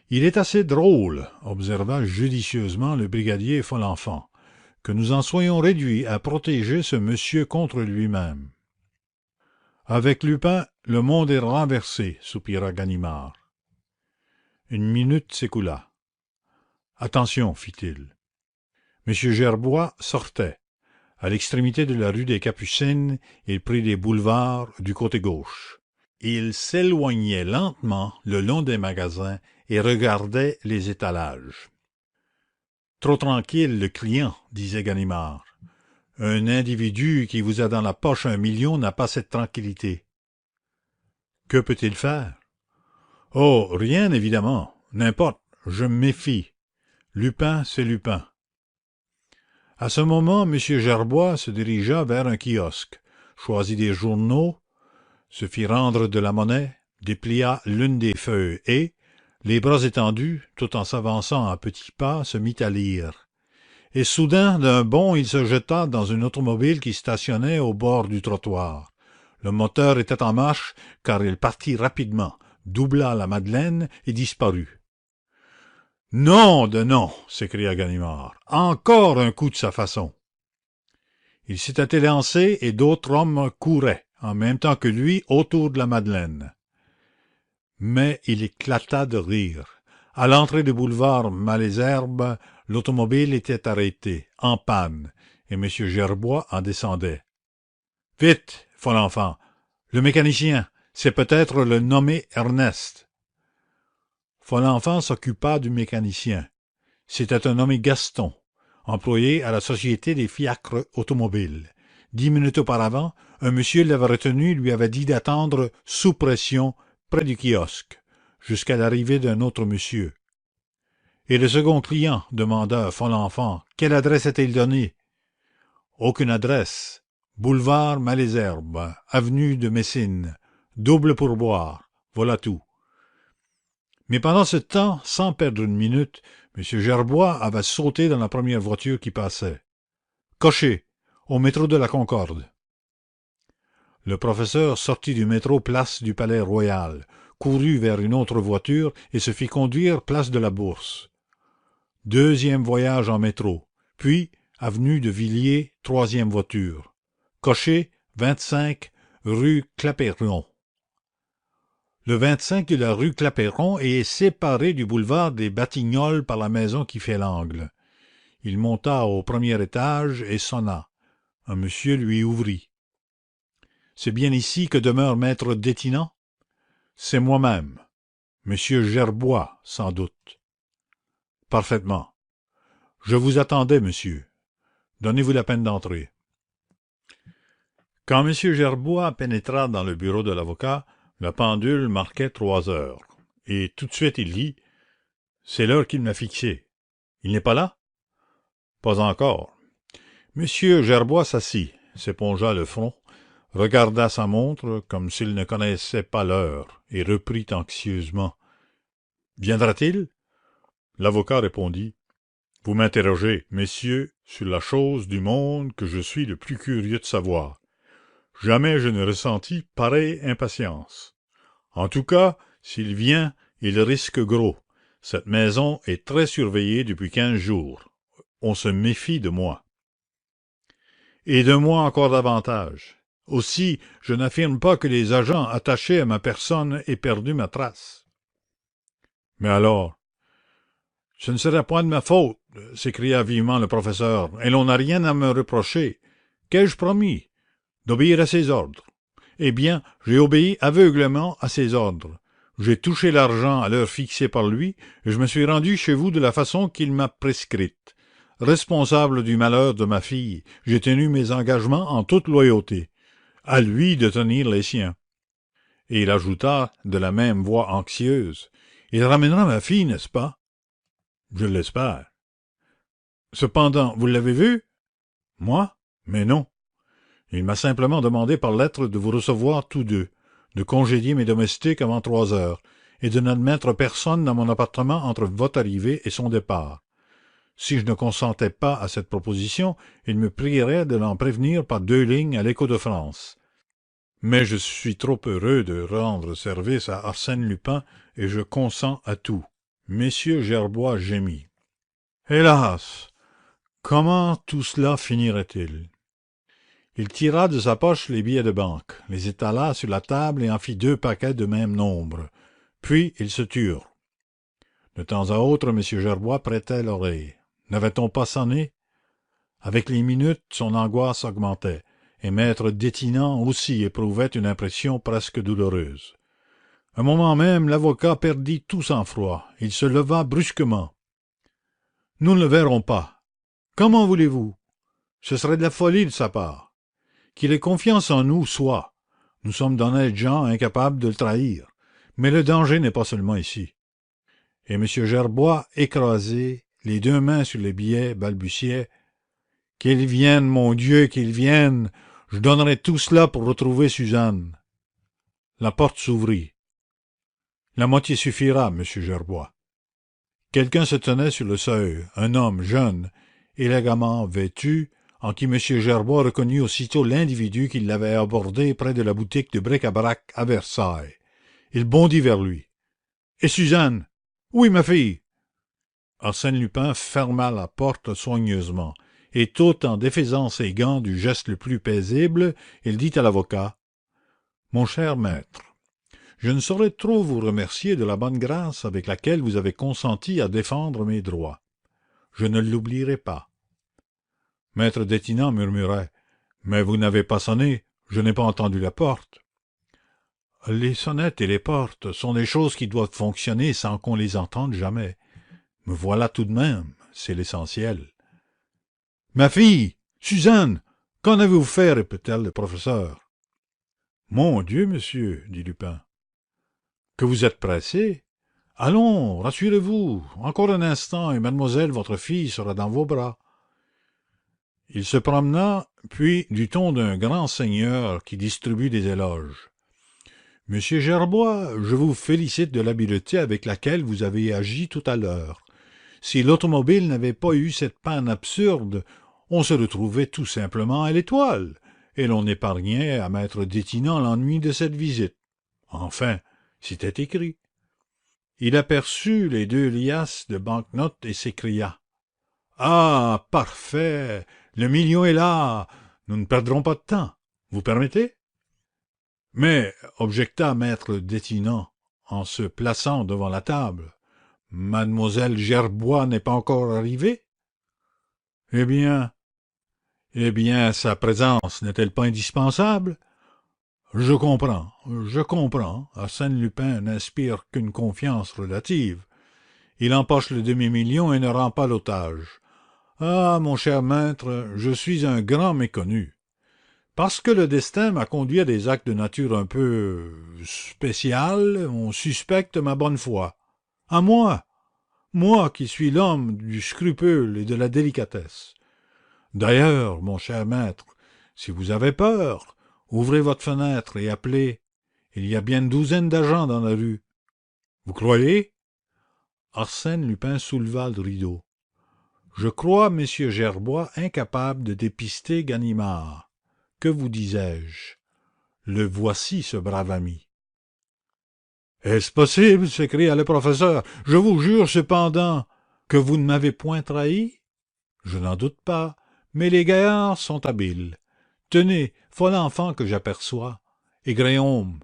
« Il est assez drôle, » observa judicieusement le brigadier Folenfant, « que nous en soyons réduits à protéger ce monsieur contre lui-même. »« Avec Lupin, le monde est renversé, » soupira Ganimard. Une minute s'écoula. « Attention, fit-il. » M. Gerbois sortait. À l'extrémité de la rue des Capucines, il prit les boulevards du côté gauche. Il s'éloignait lentement le long des magasins et regardait les étalages. « Trop tranquille, le client, » disait Ganimard. « Un individu qui vous a dans la poche 1 million n'a pas cette tranquillité. » « Que peut-il faire? »« Oh, rien, évidemment. N'importe, je me méfie. Lupin, c'est Lupin. » À ce moment, M. Gerbois se dirigea vers un kiosque, choisit des journaux, se fit rendre de la monnaie, déplia l'une des feuilles et, les bras étendus, tout en s'avançant à petits pas, se mit à lire. Et soudain, d'un bond, il se jeta dans une automobile qui stationnait au bord du trottoir. Le moteur était en marche, car il partit rapidement, doubla la Madeleine et disparut. « Nom de nom !» s'écria Ganimard. « Encore un coup de sa façon !» Il s'était élancé et d'autres hommes couraient, en même temps que lui, autour de la Madeleine. Mais il éclata de rire. À l'entrée du boulevard Malesherbes, l'automobile était arrêtée, en panne, et M. Gerbois en descendait. « Vite, Folenfant! Le mécanicien, c'est peut-être le nommé Ernest. » Folenfant s'occupa du mécanicien. C'était un nommé Gaston, employé à la Société des fiacres automobiles. 10 minutes auparavant, un monsieur l'avait retenu et lui avait dit d'attendre sous pression près du kiosque, jusqu'à l'arrivée d'un autre monsieur. « Et le second client? » demanda Folenfant. « Quelle adresse a-t-il donnée? »« Aucune adresse. Boulevard Malesherbes, avenue de Messine. Double pourboire. Voilà tout. » Mais pendant ce temps, sans perdre une minute, M. Gerbois avait sauté dans la première voiture qui passait. « Cocher, au métro de la Concorde. » Le professeur sortit du métro place du Palais-Royal, courut vers une autre voiture et se fit conduire place de la Bourse. Deuxième voyage en métro, puis avenue de Villiers, troisième voiture. Cocher, 25, rue Clapeyron. Le 25 de la rue Clapeyron est séparé du boulevard des Batignolles par la maison qui fait l'angle. Il monta au premier étage et sonna. Un monsieur lui ouvrit. « C'est bien ici que demeure maître Détinant? »« C'est moi-même. Monsieur Gerbois, sans doute. »« Parfaitement. Je vous attendais, monsieur. Donnez-vous la peine d'entrer. » Quand M. Gerbois pénétra dans le bureau de l'avocat, la pendule marquait 3 heures, et tout de suite il dit: « C'est l'heure qu'il m'a fixée. Il n'est pas là? » « Pas encore. » M. Gerbois s'assit, s'épongea le front, regarda sa montre comme s'il ne connaissait pas l'heure, et reprit anxieusement: « Viendra-t-il? » L'avocat répondit: « Vous m'interrogez, messieurs, sur la chose du monde que je suis le plus curieux de savoir. Jamais je n'ai ressenti pareille impatience. En tout cas, s'il vient, il risque gros. Cette maison est très surveillée depuis 15 jours. On se méfie de moi. Et de moi encore davantage. Aussi, je n'affirme pas que les agents attachés à ma personne aient perdu ma trace. » « Mais alors? »« Ce ne serait point de ma faute, » s'écria vivement le professeur, « et l'on n'a rien à me reprocher. Qu'ai-je promis? D'obéir à ses ordres. Eh bien, j'ai obéi aveuglément à ses ordres. J'ai touché l'argent à l'heure fixée par lui, et je me suis rendu chez vous de la façon qu'il m'a prescrite. Responsable du malheur de ma fille, j'ai tenu mes engagements en toute loyauté. À lui de tenir les siens. » Et il ajouta de la même voix anxieuse: « Il ramènera ma fille, n'est-ce pas? »« Je l'espère. »« Cependant, vous l'avez vu? »« Moi? Mais non. Il m'a simplement demandé par lettre de vous recevoir tous deux, de congédier mes domestiques avant 3 heures, et de n'admettre personne dans mon appartement entre votre arrivée et son départ. Si je ne consentais pas à cette proposition, il me prierait de l'en prévenir par 2 lignes à l'Écho de France. Mais je suis trop heureux de rendre service à Arsène Lupin, et je consens à tout. » Messieurs Gerbois gémit. Hélas! Comment tout cela finirait-il? Il tira de sa poche les billets de banque, les étala sur la table et en fit 2 paquets de même nombre. Puis ils se turent. De temps à autre, M. Gerbois prêtait l'oreille. N'avait-on pas sonné? Avec les minutes, son angoisse augmentait, et maître Détinant aussi éprouvait une impression presque douloureuse. Un moment même, l'avocat perdit tout sang-froid. Il se leva brusquement. « Nous ne le verrons pas. Comment voulez-vous? Ce serait de la folie de sa part. Qu'il ait confiance en nous, soit. Nous sommes d'honnêtes gens incapables de le trahir. Mais le danger n'est pas seulement ici. » Et M. Gerbois, écrasé, les 2 mains sur les billets, balbutiait: « Qu'il vienne, mon Dieu, qu'il vienne! Je donnerais tout cela pour retrouver Suzanne. » La porte s'ouvrit. « La moitié suffira, monsieur Gerbois. » Quelqu'un se tenait sur le seuil, un homme jeune, élégamment vêtu, en qui M. Gerbois reconnut aussitôt l'individu qui l'avait abordé près de la boutique de bric-à-brac à Versailles. Il bondit vers lui. « Et Suzanne? Oui, ma fille. » Arsène Lupin ferma la porte soigneusement, et tout en défaisant ses gants du geste le plus paisible, il dit à l'avocat: Mon cher maître, je ne saurais trop vous remercier de la bonne grâce avec laquelle vous avez consenti à défendre mes droits. Je ne l'oublierai pas. Maître Detinan murmurait: « Mais vous n'avez pas sonné, je n'ai pas entendu la porte. » Les sonnettes et les portes sont des choses qui doivent fonctionner sans qu'on les entende jamais. Me voilà tout de même, c'est l'essentiel. « Ma fille! Suzanne! Qu'en avez-vous fait? » répéta le professeur. « Mon Dieu, monsieur, dit Lupin. Que vous êtes pressé? Allons, rassurez-vous, encore un instant et mademoiselle votre fille sera dans vos bras. » Il se promena, puis du ton d'un grand seigneur qui distribue des éloges: « Monsieur Gerbois, je vous félicite de l'habileté avec laquelle vous avez agi tout à l'heure. Si l'automobile n'avait pas eu cette panne absurde, on se retrouvait tout simplement à l'Étoile, et l'on épargnait à maître Detinan l'ennui de cette visite. Enfin, c'était écrit. » Il aperçut les 2 liasses de bank-notes et s'écria: « Ah, parfait! Le million est là! Nous ne perdrons pas de temps. Vous permettez? » « Mais, objecta maître Detinan, en se plaçant devant la table, mademoiselle Gerbois n'est pas encore arrivée? Eh bien, sa présence n'est-elle pas indispensable? Je comprends. Arsène Lupin n'inspire qu'une confiance relative. Il empoche le demi-million et ne rend pas l'otage. Ah, mon cher maître, je suis un grand méconnu. Parce que le destin m'a conduit à des actes de nature un peu spéciale, on suspecte ma bonne foi. À moi qui suis l'homme du scrupule et de la délicatesse. D'ailleurs, mon cher maître, si vous avez peur, ouvrez votre fenêtre et appelez. Il y a bien une douzaine d'agents dans la rue. Vous croyez? Arsène Lupin souleva le rideau. Je crois monsieur Gerbois incapable de dépister Ganimard. Que vous disais-je? Le voici, ce brave ami. Est-ce possible? S'écria le professeur. Je vous jure cependant que vous ne m'avez point trahi? Je n'en doute pas, mais les gaillards sont habiles. Tenez, voilà l'enfant que j'aperçois, et Gréaume,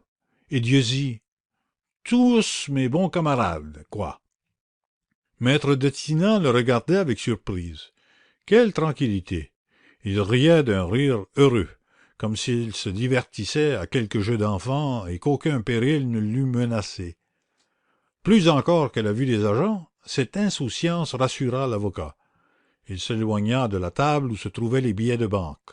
et Dieuzy, tous mes bons camarades, quoi. Maître Detinan le regardait avec surprise. Quelle tranquillité! Il riait d'un rire heureux, comme s'il se divertissait à quelque jeu d'enfant et qu'aucun péril ne l'eût menacé. Plus encore que la vue des agents, cette insouciance rassura l'avocat. Il s'éloigna de la table où se trouvaient les billets de banque.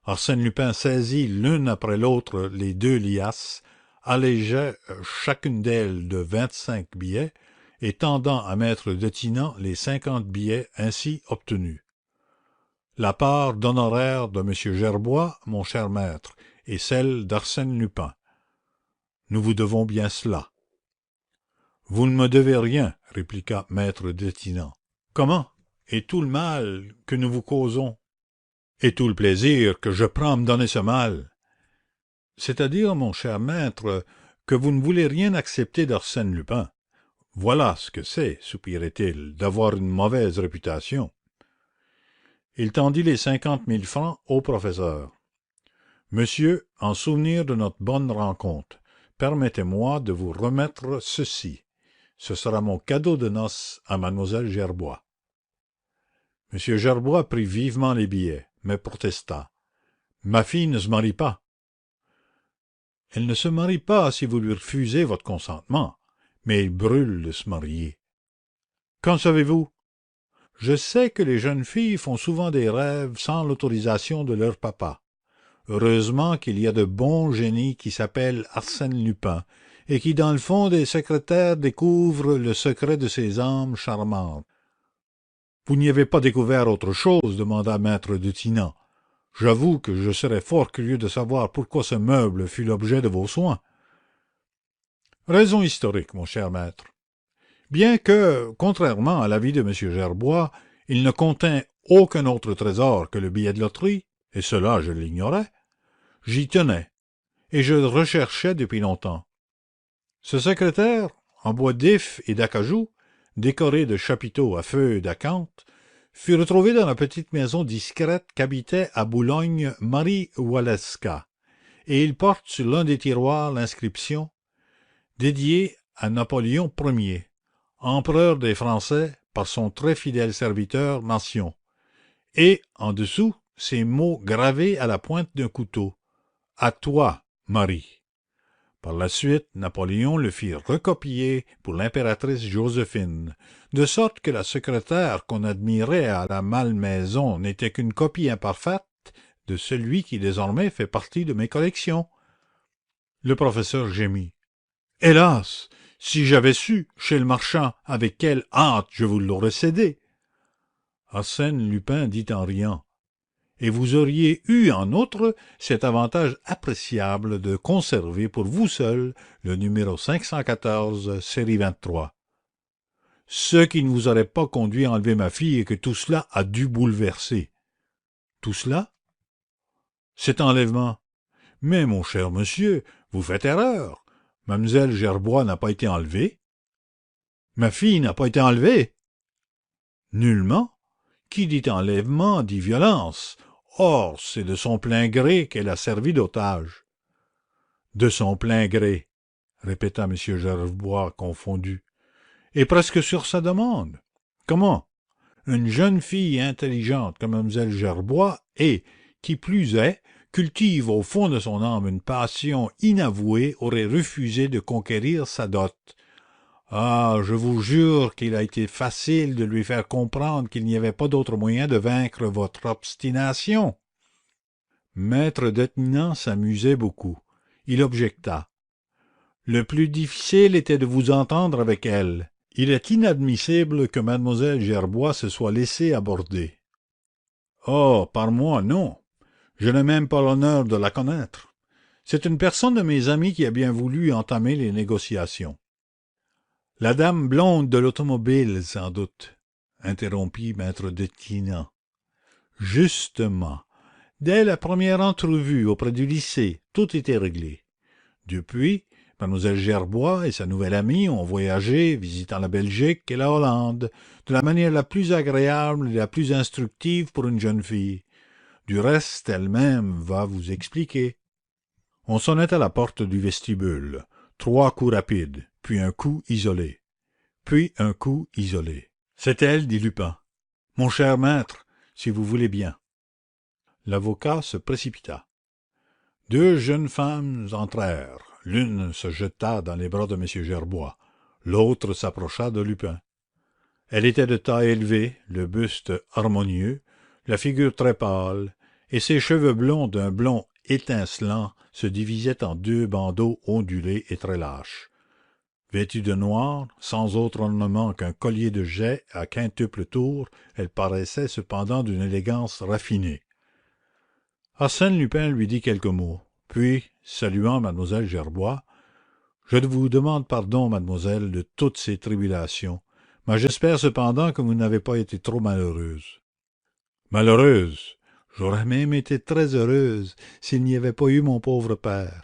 Arsène Lupin saisit l'une après l'autre les 2 liasses, allégea chacune d'elles de 25 billets, et tendant à maître Detinan les 50 billets ainsi obtenus. La part d'honoraires de monsieur Gerbois, mon cher maître, et celle d'Arsène Lupin. Nous vous devons bien cela. Vous ne me devez rien, répliqua maître Detinan. Comment? Et tout le mal que nous vous causons? Et tout le plaisir que je prends à me donner ce mal? C'est-à-dire, mon cher maître, que vous ne voulez rien accepter d'Arsène Lupin. Voilà ce que c'est, soupirait-il, d'avoir une mauvaise réputation. Il tendit les 50 000 francs au professeur. Monsieur, en souvenir de notre bonne rencontre, permettez-moi de vous remettre ceci. Ce sera mon cadeau de noces à mademoiselle Gerbois. Monsieur Gerbois prit vivement les billets, mais protesta. Ma fille ne se marie pas. Elle ne se marie pas si vous lui refusez votre consentement, mais il brûle de se marier. Qu'en savez-vous? Je sais que les jeunes filles font souvent des rêves sans l'autorisation de leur papa. Heureusement qu'il y a de bons génies qui s'appellent Arsène Lupin et qui dans le fond des secrétaires découvrent le secret de ces âmes charmantes. Vous n'y avez pas découvert autre chose? Demanda maître Detinan. J'avoue que je serais fort curieux de savoir pourquoi ce meuble fut l'objet de vos soins. Raison historique, mon cher maître. Bien que, contrairement à l'avis de M. Gerbois, il ne contint aucun autre trésor que le billet de loterie, et cela je l'ignorais, j'y tenais, et je le recherchais depuis longtemps. Ce secrétaire, en bois d'if et d'acajou, décoré de chapiteaux à feuilles d'acanthe, fut retrouvé dans la petite maison discrète qu'habitait à Boulogne Marie Walewska, et il porte sur l'un des tiroirs l'inscription « Dédié à Napoléon Ier, empereur des Français, par son très fidèle serviteur Mancion ». Et, en dessous, ces mots gravés à la pointe d'un couteau. « À toi, Marie ». Par la suite, Napoléon le fit recopier pour l'impératrice Joséphine, de sorte que la secrétaire qu'on admirait à la Malmaison n'était qu'une copie imparfaite de celui qui désormais fait partie de mes collections. Le professeur gémit. « Hélas! Si j'avais su, chez le marchand, avec quelle hâte je vous l'aurais cédé !» Arsène Lupin dit en riant. Et vous auriez eu en outre cet avantage appréciable de conserver pour vous seul le numéro 514, série 23. Ce qui ne vous aurait pas conduit à enlever ma fille et que tout cela a dû bouleverser. Tout cela? Cet enlèvement. Mais mon cher monsieur, vous faites erreur. Mademoiselle Gerbois n'a pas été enlevée. Ma fille n'a pas été enlevée. Nullement. Qui dit enlèvement dit violence. Or, c'est de son plein gré qu'elle a servi d'otage. De son plein gré, répéta M. Gerbois confondu. Et presque sur sa demande. Comment? Une jeune fille intelligente comme mlle Gerbois et, qui plus est, cultive au fond de son âme une passion inavouée, aurait refusé de conquérir sa dot. Ah, je vous jure qu'il a été facile de lui faire comprendre qu'il n'y avait pas d'autre moyen de vaincre votre obstination. Maître Detinan s'amusait beaucoup. Il objecta. Le plus difficile était de vous entendre avec elle. Il est inadmissible que mademoiselle Gerbois se soit laissée aborder. Oh, par moi, non. Je n'ai même pas l'honneur de la connaître. C'est une personne de mes amis qui a bien voulu entamer les négociations. La dame blonde de l'automobile, sans doute, interrompit maître Detinan. Justement, dès la première entrevue auprès du lycée, tout était réglé. Depuis, mademoiselle Gerbois et sa nouvelle amie ont voyagé, visitant la Belgique et la Hollande, de la manière la plus agréable et la plus instructive pour une jeune fille. Du reste, elle-même va vous expliquer. On sonnait à la porte du vestibule. 3 coups rapides, puis un coup isolé. Puis un coup isolé. C'est elle, dit Lupin. Mon cher maître, si vous voulez bien. L'avocat se précipita. 2 jeunes femmes entrèrent. L'une se jeta dans les bras de M. Gerbois. L'autre s'approcha de Lupin. Elle était de taille élevée, le buste harmonieux, la figure très pâle, et ses cheveux blonds d'un blond étincelant se divisaient en 2 bandeaux ondulés et très lâches. Vêtue de noir, sans autre ornement qu'un collier de jais à quintuple tour, elle paraissait cependant d'une élégance raffinée. Arsène Lupin lui dit quelques mots, puis, saluant mademoiselle Gerbois, « Je vous demande pardon, mademoiselle, de toutes ces tribulations, mais j'espère cependant que vous n'avez pas été trop malheureuse. » Malheureuse? J'aurais même été très heureuse s'il n'y avait pas eu mon pauvre père.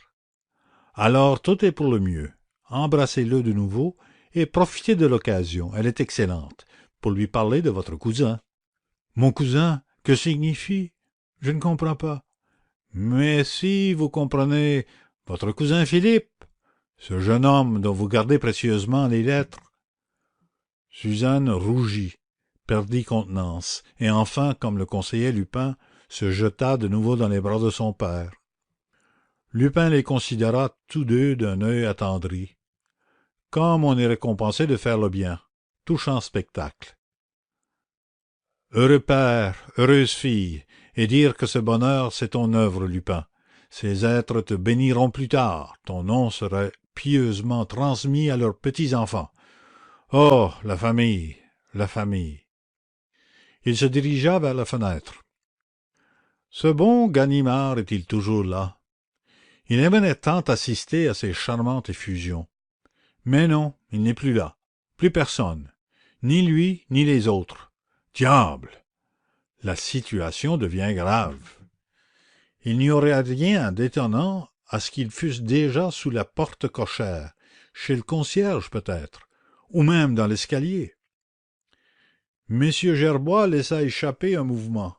Alors tout est pour le mieux. Embrassez-le de nouveau et profitez de l'occasion, elle est excellente, pour lui parler de votre cousin. Mon cousin, que signifie? Je ne comprends pas. Mais si, vous comprenez, votre cousin Philippe, ce jeune homme dont vous gardez précieusement les lettres. Suzanne rougit, perdit contenance, et enfin, comme le conseillait Lupin, se jeta de nouveau dans les bras de son père. Lupin les considéra tous 2 d'un œil attendri. Comme on est récompensé de faire le bien. Touchant spectacle. Heureux père, heureuse fille, et dire que ce bonheur, c'est ton œuvre, Lupin. Ces êtres te béniront plus tard, ton nom sera pieusement transmis à leurs petits-enfants. Oh, la famille, la famille. Il se dirigea vers la fenêtre. Ce bon Ganimard est-il toujours là? Il aimerait tant assister à ces charmantes effusions. Mais non, il n'est plus là. Plus personne. Ni lui, ni les autres. Diable! La situation devient grave. Il n'y aurait rien d'étonnant à ce qu'ils fussent déjà sous la porte cochère, chez le concierge peut-être, ou même dans l'escalier. M. Gerbois laissa échapper un mouvement.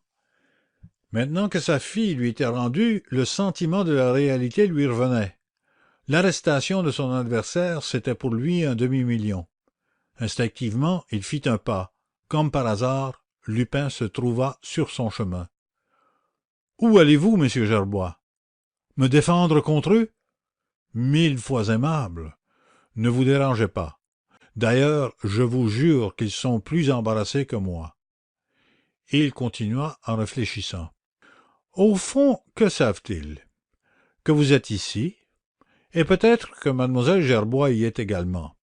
Maintenant que sa fille lui était rendue, le sentiment de la réalité lui revenait. L'arrestation de son adversaire, c'était pour lui un demi-million. Instinctivement, il fit un pas. Comme par hasard, Lupin se trouva sur son chemin. « Où allez-vous, monsieur Gerbois? Me défendre contre eux? 1000 fois aimable. Ne vous dérangez pas. D'ailleurs, je vous jure qu'ils sont plus embarrassés que moi. » Et il continua en réfléchissant. « Au fond, que savent-ils? Que vous êtes ici, et peut-être que mademoiselle Gerbois y est également.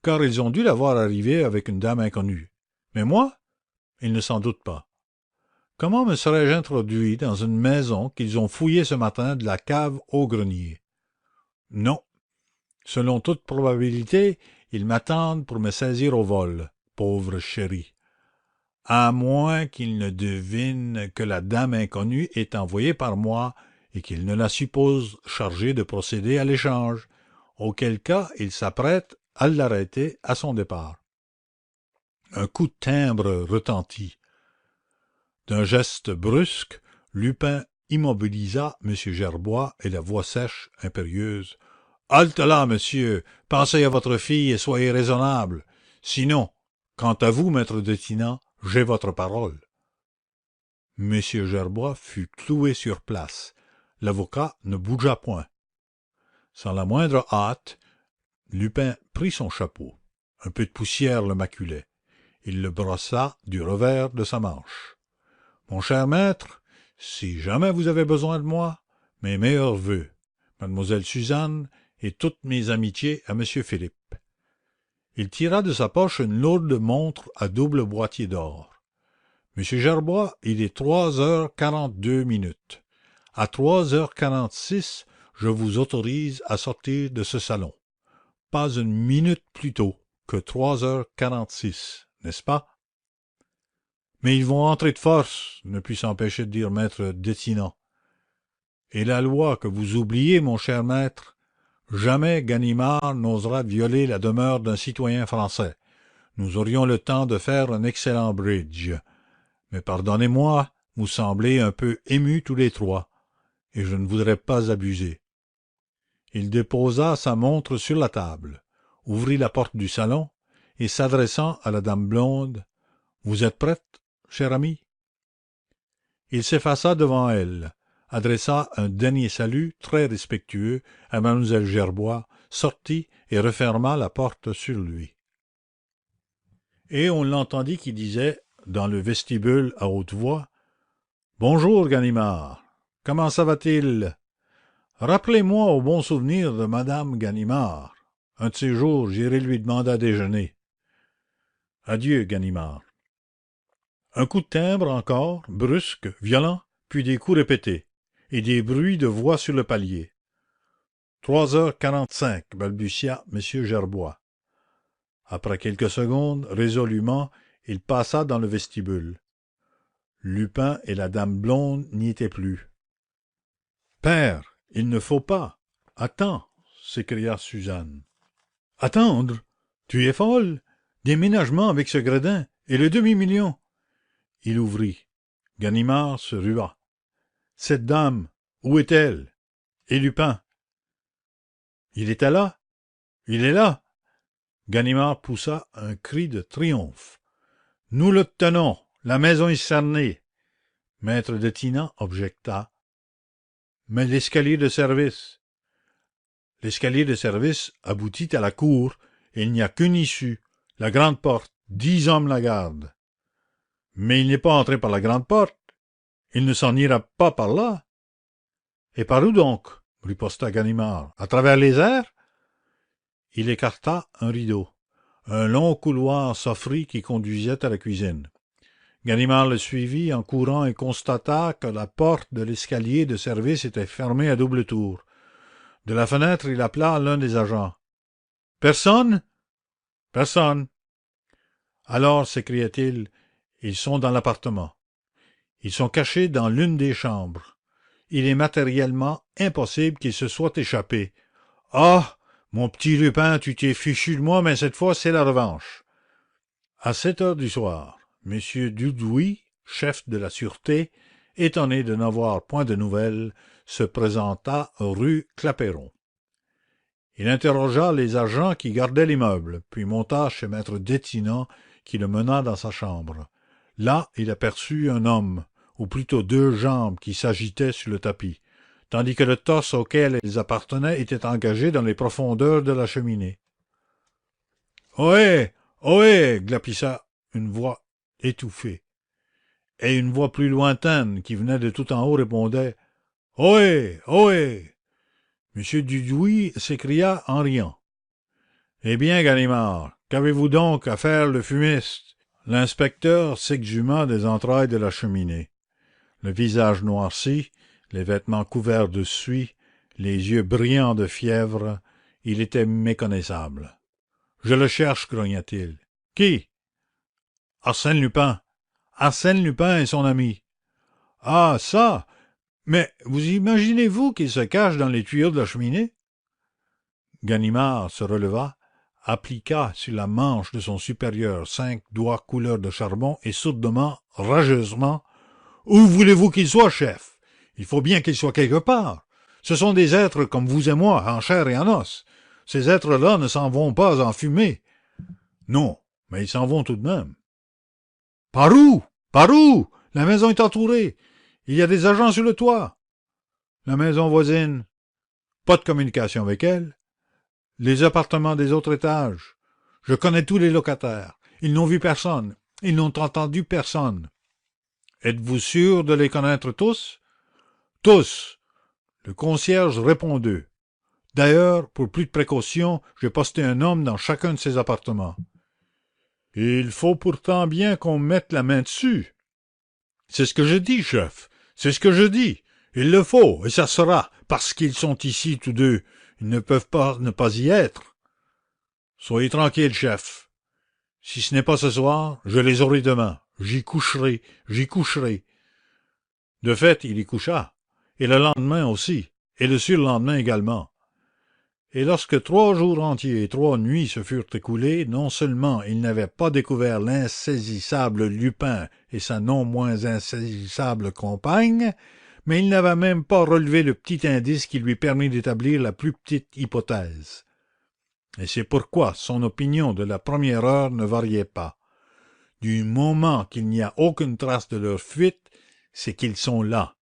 Car ils ont dû la voir arriver avec une dame inconnue. Mais moi, ils ne s'en doutent pas. Comment me serais-je introduit dans une maison qu'ils ont fouillée ce matin de la cave au grenier? Non. Selon toute probabilité, ils m'attendent pour me saisir au vol, pauvre chéri. À moins qu'ils ne devinent que la dame inconnue est envoyée par moi et qu'ils ne la supposent chargée de procéder à l'échange, auquel cas ils s'apprêtent à l'arrêter à son départ. Un coup de timbre retentit. D'un geste brusque, Lupin immobilisa M. Gerbois et la voix sèche, impérieuse. « Halte là, monsieur! Pensez à votre fille et soyez raisonnable. Sinon, quant à vous, maître Detinan, j'ai votre parole. » M. Gerbois fut cloué sur place. L'avocat ne bougea point. Sans la moindre hâte, Lupin prit son chapeau. Un peu de poussière le maculait. Il le brossa du revers de sa manche. « Mon cher maître, si jamais vous avez besoin de moi, mes meilleurs vœux, mademoiselle Suzanne et toutes mes amitiés à monsieur Philippe. » Il tira de sa poche une lourde montre à double boîtier d'or. « Monsieur Gerbois, il est 3h42. À 3h46, je vous autorise à sortir de ce salon. Pas une minute plus tôt que 3h46, n'est-ce pas? » « Mais ils vont entrer de force, » ne put s'empêcher de dire maître Detinan. « Et la loi que vous oubliez, mon cher maître. Jamais Ganimard n'osera violer la demeure d'un citoyen français. Nous aurions le temps de faire un excellent bridge. Mais pardonnez-moi, vous semblez un peu émus tous les trois, et je ne voudrais pas abuser. » Il déposa sa montre sur la table, ouvrit la porte du salon, et s'adressant à la dame blonde, « Vous êtes prête, cher ami? » Il s'effaça devant elle, adressa un dernier salut très respectueux à mademoiselle Gerbois, sortit et referma la porte sur lui. Et on l'entendit qui disait, dans le vestibule à haute voix, « Bonjour, Ganimard. Comment ça va-t-il? Rappelez-moi au bon souvenir de madame Ganimard. Un de ces jours, j'irai lui demander à déjeuner. Adieu, Ganimard. » Un coup de timbre encore, brusque, violent, puis des coups répétés, et des bruits de voix sur le palier. 3h45, balbutia M. Gerbois. Après quelques secondes, résolument, il passa dans le vestibule. Lupin et la dame blonde n'y étaient plus. « Père, il ne faut pas. Attends, » s'écria Suzanne. « Attendre? Tu es folle? Déménagement avec ce gredin, et le demi-million. » Il ouvrit. Ganimard se rua. « Cette dame, où est-elle? Et Lupin? » « Il était là? Il est là? » Ganimard poussa un cri de triomphe. « Nous le tenons, la maison est cernée. » Maître Detinan objecta. « Mais l'escalier de service? » « L'escalier de service aboutit à la cour, et il n'y a qu'une issue, la grande porte, 10 hommes la gardent. »« Mais il n'est pas entré par la grande porte. Il ne s'en ira pas par là. »« Et par où donc? » riposta Ganimard. « À travers les airs? » Il écarta un rideau. Un long couloir s'offrit qui conduisait à la cuisine. Ganimard le suivit en courant et constata que la porte de l'escalier de service était fermée à double tour. De la fenêtre, il appela l'un des agents. « Personne? »« Personne. » Alors, s'écria-t-il, ils sont dans l'appartement. Ils sont cachés dans l'une des chambres. Il est matériellement impossible qu'ils se soient échappés. Ah! Mon petit Lupin, tu t'es fichu de moi, mais cette fois, c'est la revanche. À 7 heures du soir, M. Dudouis, chef de la sûreté, étonné de n'avoir point de nouvelles, se présenta rue Clapeyron. Il interrogea les agents qui gardaient l'immeuble, puis monta chez maître Detinan, qui le mena dans sa chambre. Là, il aperçut un homme, ou plutôt deux jambes qui s'agitaient sur le tapis, tandis que le torse auquel elles appartenaient était engagé dans les profondeurs de la cheminée. « Ohé! Ohé !» glapissa une voix étouffée. Et une voix plus lointaine, qui venait de tout en haut, répondait « Ohé! Ohé !» M. Dudouis s'écria en riant. « Eh bien, Ganimard, qu'avez-vous donc à faire le fumiste ?» L'inspecteur s'exhuma des entrailles de la cheminée. Le visage noirci, les vêtements couverts de suie, les yeux brillants de fièvre, il était méconnaissable. « Je le cherche, grogna-t-il. « Qui? »« Arsène Lupin. Arsène Lupin et son ami. »« Ah, ça! Mais vous imaginez-vous qu'il se cache dans les tuyaux de la cheminée? » Ganimard se releva, appliqua sur la manche de son supérieur 5 doigts couleur de charbon et sourdement, rageusement: « Où voulez-vous qu'il soit, chef? Il faut bien qu'il soit quelque part. Ce sont des êtres comme vous et moi, en chair et en os. Ces êtres-là ne s'en vont pas en fumée. Non, mais ils s'en vont tout de même. »« Par où? Par où? La maison est entourée. Il y a des agents sur le toit. »« La maison voisine? Pas de communication avec elle. Les appartements des autres étages. Je connais tous les locataires. Ils n'ont vu personne. Ils n'ont entendu personne. » « Êtes-vous sûr de les connaître tous? »« Tous. Le concierge répond d'eux. D'ailleurs, pour plus de précaution, j'ai posté un homme dans chacun de ces appartements. »« Il faut pourtant bien qu'on mette la main dessus. »« C'est ce que je dis, chef. C'est ce que je dis. Il le faut, et ça sera, parce qu'ils sont ici tous deux. Ils ne peuvent pas ne pas y être. »« Soyez tranquille, chef. Si ce n'est pas ce soir, je les aurai demain. J'y coucherai, j'y coucherai. » De fait, il y coucha, et le lendemain aussi, et le surlendemain également. Et lorsque 3 jours entiers et 3 nuits se furent écoulés, non seulement il n'avait pas découvert l'insaisissable Lupin et sa non moins insaisissable compagne, mais il n'avait même pas relevé le petit indice qui lui permit d'établir la plus petite hypothèse. Et c'est pourquoi son opinion de la première heure ne variait pas. Du moment qu'il n'y a aucune trace de leur fuite, c'est qu'ils sont là.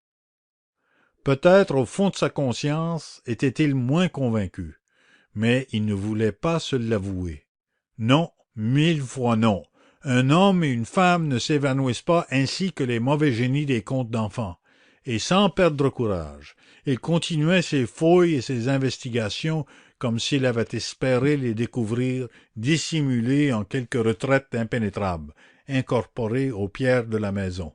Peut-être au fond de sa conscience était-il moins convaincu, mais il ne voulait pas se l'avouer. Non, 1000 fois non. Un homme et une femme ne s'évanouissent pas ainsi que les mauvais génies des contes d'enfants. Et sans perdre courage, il continuait ses fouilles et ses investigations comme s'il avait espéré les découvrir dissimulés en quelque retraite impénétrable, incorporée aux pierres de la maison.